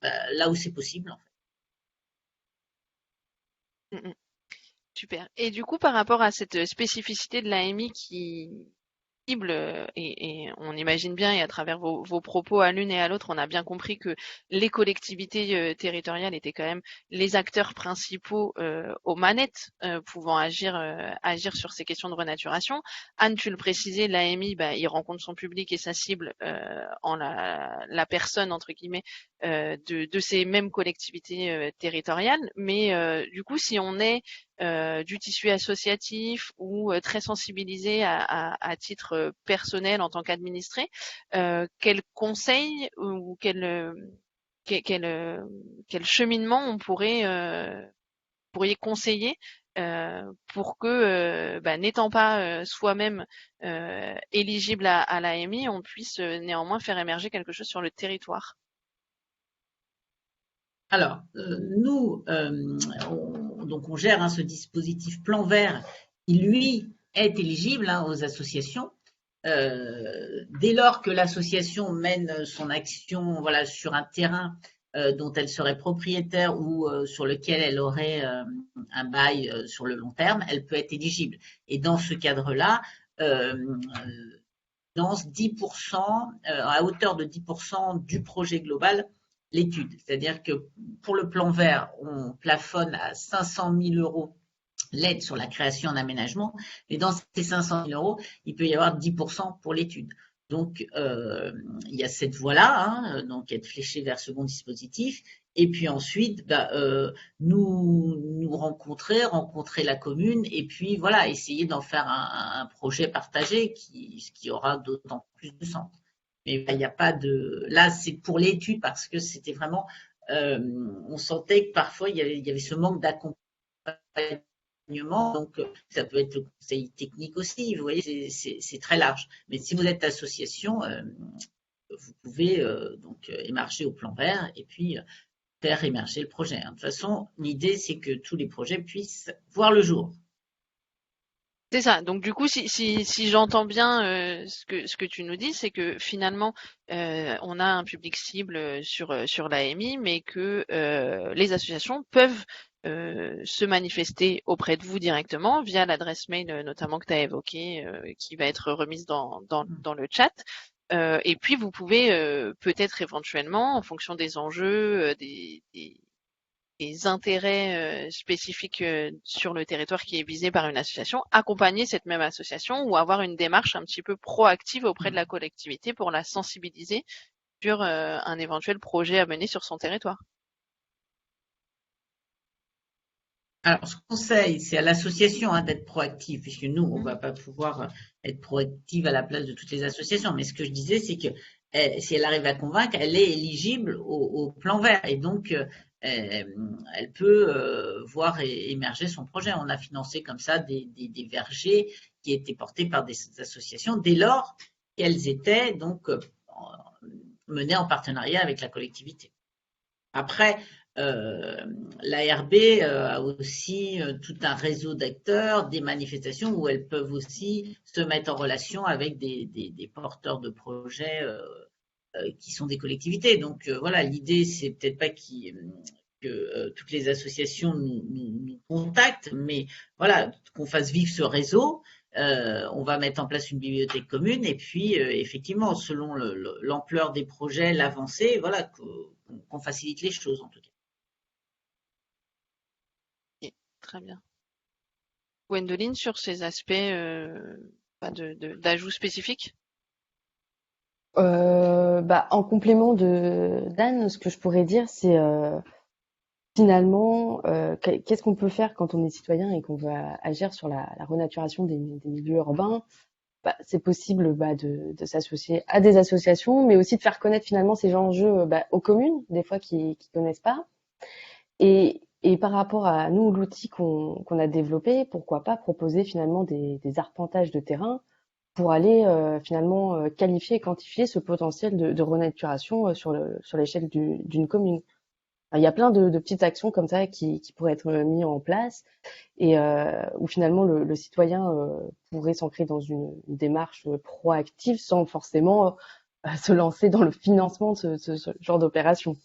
S3: là où c'est possible. En fait.
S1: Mm, mm. Super. Et du coup, par rapport à cette spécificité de l'AMI qui cible, et on imagine bien, et à travers vos propos à l'une et à l'autre, on a bien compris que les collectivités territoriales étaient quand même les acteurs principaux aux manettes pouvant agir sur ces questions de renaturation. Anne, tu le précisais, l'AMI, il rencontre son public et sa cible en la personne, entre guillemets, de ces mêmes collectivités territoriales. Mais du coup, si on est du tissu associatif ou très sensibilisé à titre personnel en tant qu'administré, quel conseil ou quel cheminement on pourriez conseiller pour que, n'étant pas soi-même éligible à l'AMI, on puisse néanmoins faire émerger quelque chose sur le territoire.
S3: Alors, nous, donc on gère ce dispositif Plan Vert qui, lui, est éligible aux associations. Dès lors que l'association mène son action voilà, sur un terrain dont elle serait propriétaire ou sur lequel elle aurait un bail sur le long terme, elle peut être éligible. Et dans ce cadre-là, finance 10%, à hauteur de 10% du projet global, l'étude. C'est-à-dire que pour le plan vert, on plafonne à 500 000 euros l'aide sur la création en aménagement, mais dans ces 500 000 euros, il peut y avoir 10% pour l'étude. Donc, il y a cette voie-là, donc être fléché vers ce bon dispositif. Et puis ensuite, nous rencontrer la commune, et puis voilà, essayer d'en faire un projet partagé qui aura d'autant plus de sens. Mais il n'y a pas de. Là, c'est pour l'étude parce que c'était vraiment. On sentait que parfois il y avait ce manque d'accompagnement. Donc, ça peut être le conseil technique aussi. Vous voyez, c'est très large. Mais si vous êtes association, vous pouvez donc émarger au plan vert et puis faire émerger le projet. De toute façon, l'idée, c'est que tous les projets puissent voir le jour.
S1: C'est ça. Donc du coup, si j'entends bien ce que tu nous dis, c'est que finalement, on a un public cible sur l'AMI, mais que les associations peuvent se manifester auprès de vous directement via l'adresse mail notamment que tu as évoquée, qui va être remise dans le chat. Et puis vous pouvez peut-être éventuellement, en fonction des enjeux, des intérêts spécifiques sur le territoire qui est visé par une association, accompagner cette même association ou avoir une démarche un petit peu proactive auprès de la collectivité pour la sensibiliser sur un éventuel projet à mener sur son territoire.
S3: Alors, ce conseil, c'est à l'association d'être proactive, puisque nous, on ne va pas pouvoir être proactive à la place de toutes les associations. Mais ce que je disais, c'est que si elle arrive à convaincre, elle est éligible au plan vert. Et donc, elle peut voir émerger son projet. On a financé comme ça des vergers qui étaient portés par des associations dès lors qu'elles étaient donc menées en partenariat avec la collectivité. Après, l'ARB a aussi tout un réseau d'acteurs, des manifestations où elles peuvent aussi se mettre en relation avec des porteurs de projets qui sont des collectivités. Donc voilà, l'idée, c'est peut-être pas que toutes les associations nous contactent, mais voilà, qu'on fasse vivre ce réseau. On va mettre en place une bibliothèque commune et puis effectivement, selon l'ampleur des projets, l'avancée, voilà, qu'on facilite les choses en tout cas.
S1: Ok, très bien. Gwendoline, sur ces aspects d'ajout spécifique?
S2: En complément d'Anne, ce que je pourrais dire, c'est finalement, qu'est-ce qu'on peut faire quand on est citoyen et qu'on veut agir sur la renaturation des milieux urbains? C'est possible de s'associer à des associations, mais aussi de faire connaître finalement ces enjeux aux communes, des fois qui connaissent pas. Et par rapport à nous, l'outil qu'on a développé, pourquoi pas proposer finalement des arpentages de terrain pour aller finalement qualifier et quantifier ce potentiel de renaturation sur l'échelle d'une commune. Il y a plein de petites actions comme ça qui pourraient être mises en place et où finalement le citoyen pourrait s'ancrer dans une démarche proactive sans forcément se lancer dans le financement de ce genre d'opération.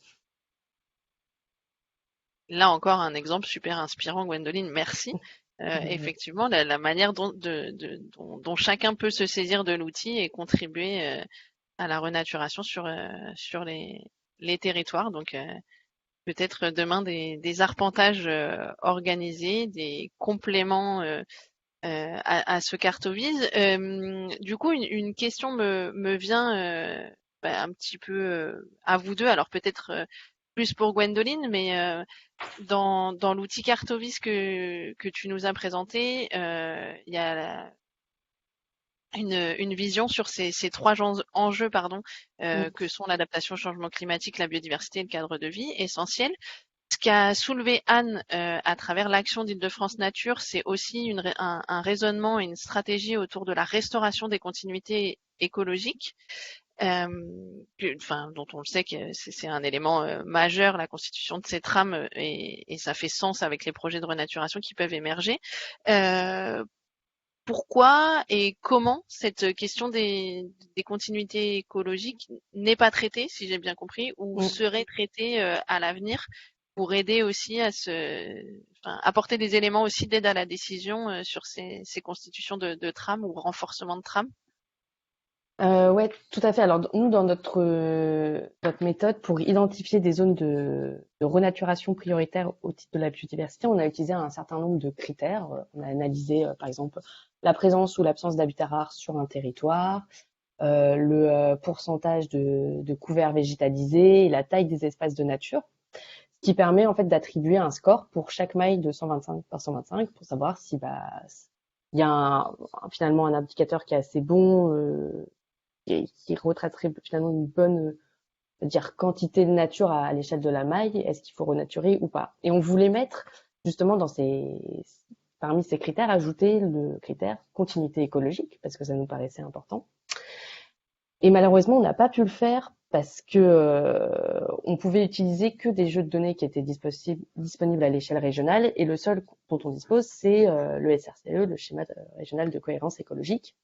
S1: Là encore, un exemple super inspirant, Gwendoline, merci. Effectivement, la manière dont chacun peut se saisir de l'outil et contribuer à la renaturation sur les territoires. Donc, peut-être demain des arpentages organisés, des compléments à ce cartovise. Du coup, une question me vient un petit peu à vous deux. Alors peut-être plus pour Gwendoline, mais dans l'outil cartovis que tu nous as présenté, il y a une vision sur ces trois enjeux que sont l'adaptation au changement climatique, la biodiversité et le cadre de vie essentiel. Ce qu'a soulevé Anne à travers l'action d'Île-de-France Nature, c'est aussi un raisonnement et une stratégie autour de la restauration des continuités écologiques, dont on le sait que c'est un élément majeur, la constitution de ces trames, et ça fait sens avec les projets de renaturation qui peuvent émerger. Pourquoi et comment cette question des continuités écologiques n'est pas traitée, si j'ai bien compris, ou serait traitée à l'avenir pour aider aussi apporter des éléments aussi d'aide à la décision sur ces constitutions de trames ou renforcement de trames?
S2: Ouais, tout à fait. Alors nous, dans notre méthode pour identifier des zones de renaturation prioritaire au titre de la biodiversité, on a utilisé un certain nombre de critères. On a analysé, par exemple, la présence ou l'absence d'habitat rare sur un territoire, le pourcentage de couverts végétalisés et la taille des espaces de nature, ce qui permet en fait d'attribuer un score pour chaque maille de 125 par 125 pour savoir si il y a finalement un indicateur qui est assez bon, qui retracerait finalement une bonne quantité de nature à l'échelle de la maille. Est-ce qu'il faut renaturer ou pas? Et on voulait mettre justement parmi ces critères, ajouter le critère continuité écologique parce que ça nous paraissait important. Et malheureusement, on n'a pas pu le faire parce que on pouvait utiliser que des jeux de données qui étaient disponibles à l'échelle régionale et le seul dont on dispose, c'est le SRCE, le schéma régional de cohérence écologique,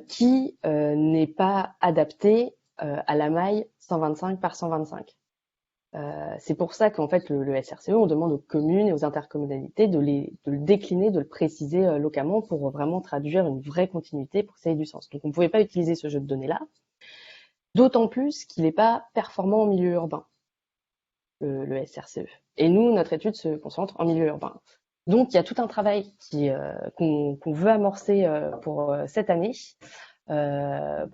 S2: qui n'est pas adapté à la maille 125 par 125. C'est pour ça qu'en fait le SRCE, on demande aux communes et aux intercommunalités de le décliner, de le préciser localement pour vraiment traduire une vraie continuité pour que ça ait du sens. Donc on ne pouvait pas utiliser ce jeu de données-là, d'autant plus qu'il n'est pas performant en milieu urbain, le SRCE. Et nous, notre étude se concentre en milieu urbain. Donc il y a tout un travail qu'on veut amorcer pour cette année,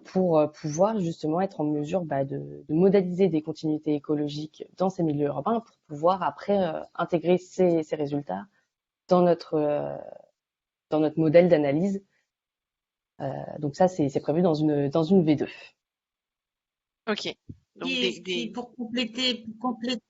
S2: pour pouvoir justement être en mesure de modéliser des continuités écologiques dans ces milieux urbains pour pouvoir après intégrer ces résultats dans notre modèle d'analyse Donc ça, c'est prévu dans une V2.
S1: Ok. Donc
S3: Pour compléter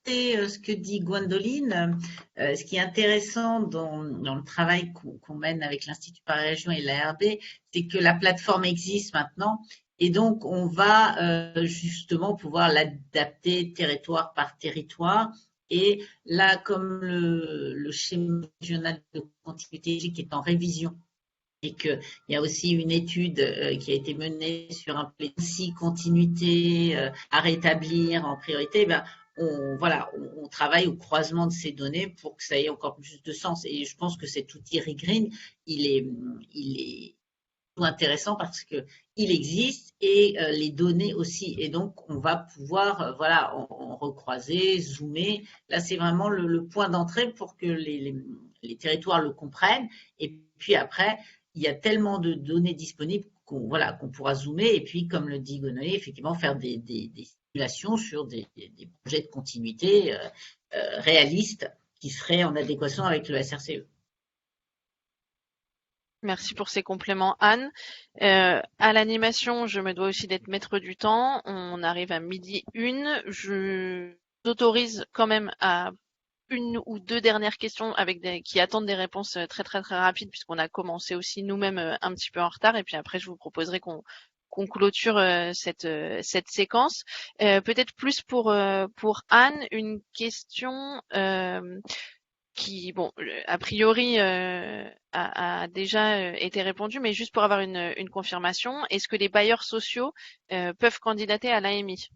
S3: ce que dit Gwendoline, ce qui est intéressant dans le travail qu'on mène avec l'Institut Paris Région et l'ARB, c'est que la plateforme existe maintenant et donc on va justement pouvoir l'adapter territoire par territoire. Et là, comme le schéma régional de continuité qui est en révision et qu'il y a aussi une étude qui a été menée sur un plan de continuité à rétablir en priorité, ben, on travaille au croisement de ces données pour que ça ait encore plus de sens. Et je pense que cet outil Regreen, il est intéressant parce que il existe et les données aussi. Et donc, on va pouvoir, en recroiser, zoomer. Là, c'est vraiment le point d'entrée pour que les territoires le comprennent. Et puis après, il y a tellement de données disponibles qu'on pourra zoomer. Et puis, comme le dit Gonolé, effectivement, faire des simulations sur des projets de continuité réalistes qui seraient en adéquation avec le SRCE.
S1: Merci pour ces compléments, Anne. À l'animation, je me dois aussi d'être maître du temps. On arrive à 12h01. Je t'autorise quand même à une ou deux dernières questions qui attendent des réponses très très très rapides puisqu'on a commencé aussi nous-mêmes un petit peu en retard et puis après je vous proposerai qu'on clôture cette séquence. Peut-être plus pour Anne, une question qui, bon, a priori a déjà été répondue, mais juste pour avoir une confirmation, est-ce que les bailleurs sociaux peuvent candidater à l'AMI?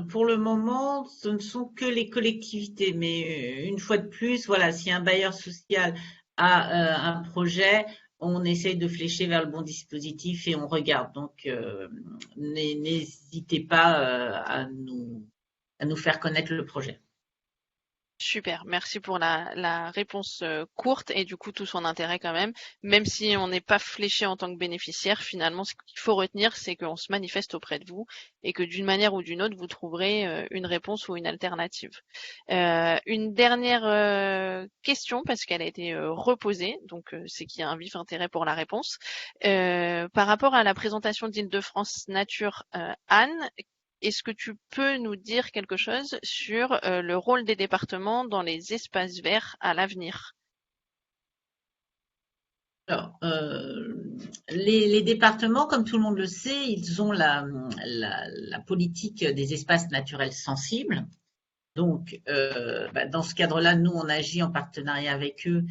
S3: Pour le moment, ce ne sont que les collectivités, mais une fois de plus, voilà, si un bailleur social a un projet, on essaye de flécher vers le bon dispositif et on regarde. Donc, n'hésitez pas à nous faire connaître le projet.
S1: Super, merci pour la réponse courte et du coup tout son intérêt quand même si on n'est pas fléché en tant que bénéficiaire, finalement ce qu'il faut retenir c'est qu'on se manifeste auprès de vous et que d'une manière ou d'une autre vous trouverez une réponse ou une alternative. Une dernière question parce qu'elle a été reposée, donc c'est qu'il y a un vif intérêt pour la réponse. Par rapport à la présentation d'Île-de-France Nature, Anne, est-ce que tu peux nous dire quelque chose sur le rôle des départements dans les espaces verts à l'avenir?
S3: Alors, les départements, comme tout le monde le sait, ils ont la politique des espaces naturels sensibles. Donc, dans ce cadre-là, nous, on agit en partenariat avec eux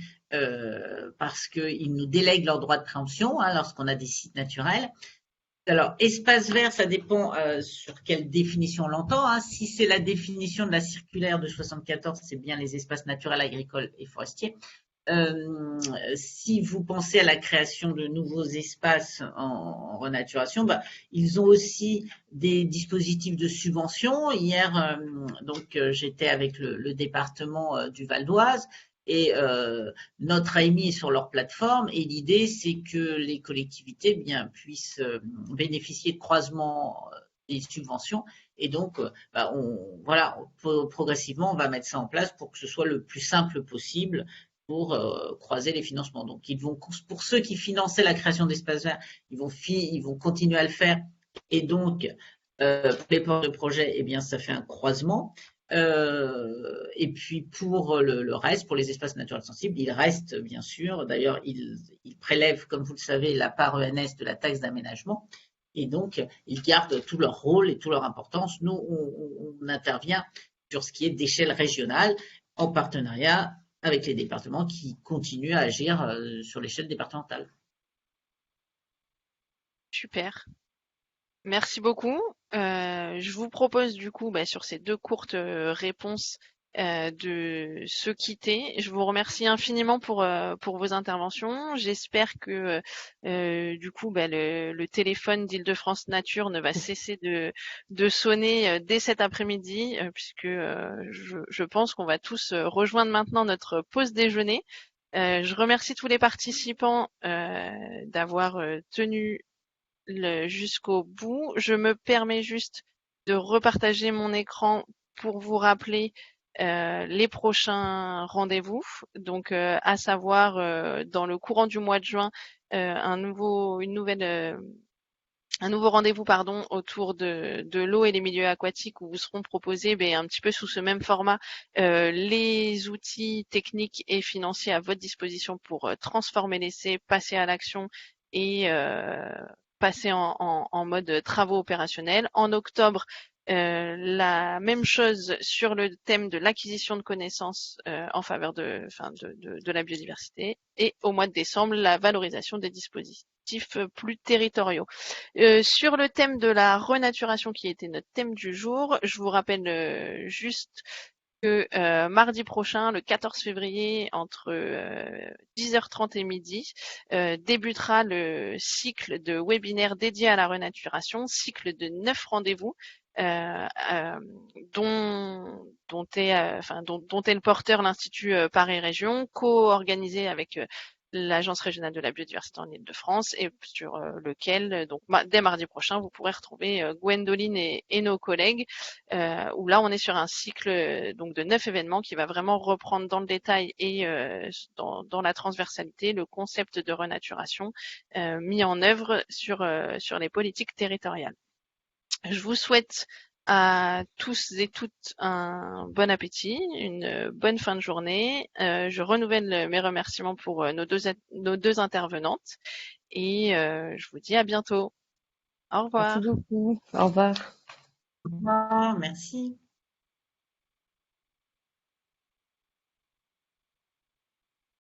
S3: parce qu'ils nous délèguent leurs droits de préemption lorsqu'on a des sites naturels. Alors, espace vert, ça dépend sur quelle définition on l'entend. Si c'est la définition de la circulaire de 74, c'est bien les espaces naturels, agricoles et forestiers. Si vous pensez à la création de nouveaux espaces en renaturation, ils ont aussi des dispositifs de subvention. Hier, j'étais avec le département du Val d'Oise et notre AMI est sur leur plateforme et l'idée c'est que les collectivités puissent bénéficier de croisements des subventions et donc progressivement on va mettre ça en place pour que ce soit le plus simple possible pour croiser les financements. Donc, pour ceux qui finançaient la création d'espaces verts, ils vont continuer à le faire. Et donc, pour les porteurs de projet, eh bien, ça fait un croisement. Et puis, pour le reste, pour les espaces naturels sensibles, il reste, bien sûr. D'ailleurs, ils prélèvent, comme vous le savez, la part ENS de la taxe d'aménagement. Et donc, ils gardent tout leur rôle et toute leur importance. Nous, on intervient sur ce qui est d'échelle régionale en partenariat avec les départements qui continuent à agir sur l'échelle départementale.
S1: Super. Merci beaucoup. Je vous propose du coup, sur ces deux courtes réponses, de se quitter. Je vous remercie infiniment pour vos interventions. J'espère que du coup, le téléphone d'Île-de-France Nature ne va cesser de sonner dès cet après-midi, puisque je pense qu'on va tous rejoindre maintenant notre pause déjeuner. Je remercie tous les participants d'avoir tenu jusqu'au bout. Je me permets juste de repartager mon écran pour vous rappeler les prochains rendez-vous. Donc, à savoir dans le courant du mois de juin, un nouveau rendez-vous pardon, autour de l'eau et les milieux aquatiques où vous seront proposés un petit peu sous ce même format les outils techniques et financiers à votre disposition pour transformer l'essai, passer à l'action et passer en mode travaux opérationnels. En octobre, la même chose sur le thème de l'acquisition de connaissances en faveur de la biodiversité. Et au mois de décembre, la valorisation des dispositifs plus territoriaux. Sur le thème de la renaturation qui était notre thème du jour, je vous rappelle juste que mardi prochain, le 14 février, entre 10h30 et midi, débutera le cycle de webinaires dédié à la renaturation, cycle de 9 rendez-vous. Dont est le porteur l'Institut Paris Région, co-organisé avec l'Agence régionale de la biodiversité en Île-de-France et sur lequel, donc dès mardi prochain, vous pourrez retrouver Gwendoline et nos collègues, où là on est sur un cycle donc de 9 événements qui va vraiment reprendre dans le détail et dans la transversalité le concept de renaturation mis en œuvre sur les politiques territoriales. Je vous souhaite à tous et toutes un bon appétit, une bonne fin de journée. Je renouvelle mes remerciements pour nos deux intervenantes et je vous dis à bientôt. Au
S2: Merci
S1: revoir.
S2: beaucoup. Au revoir.
S3: Au revoir, merci.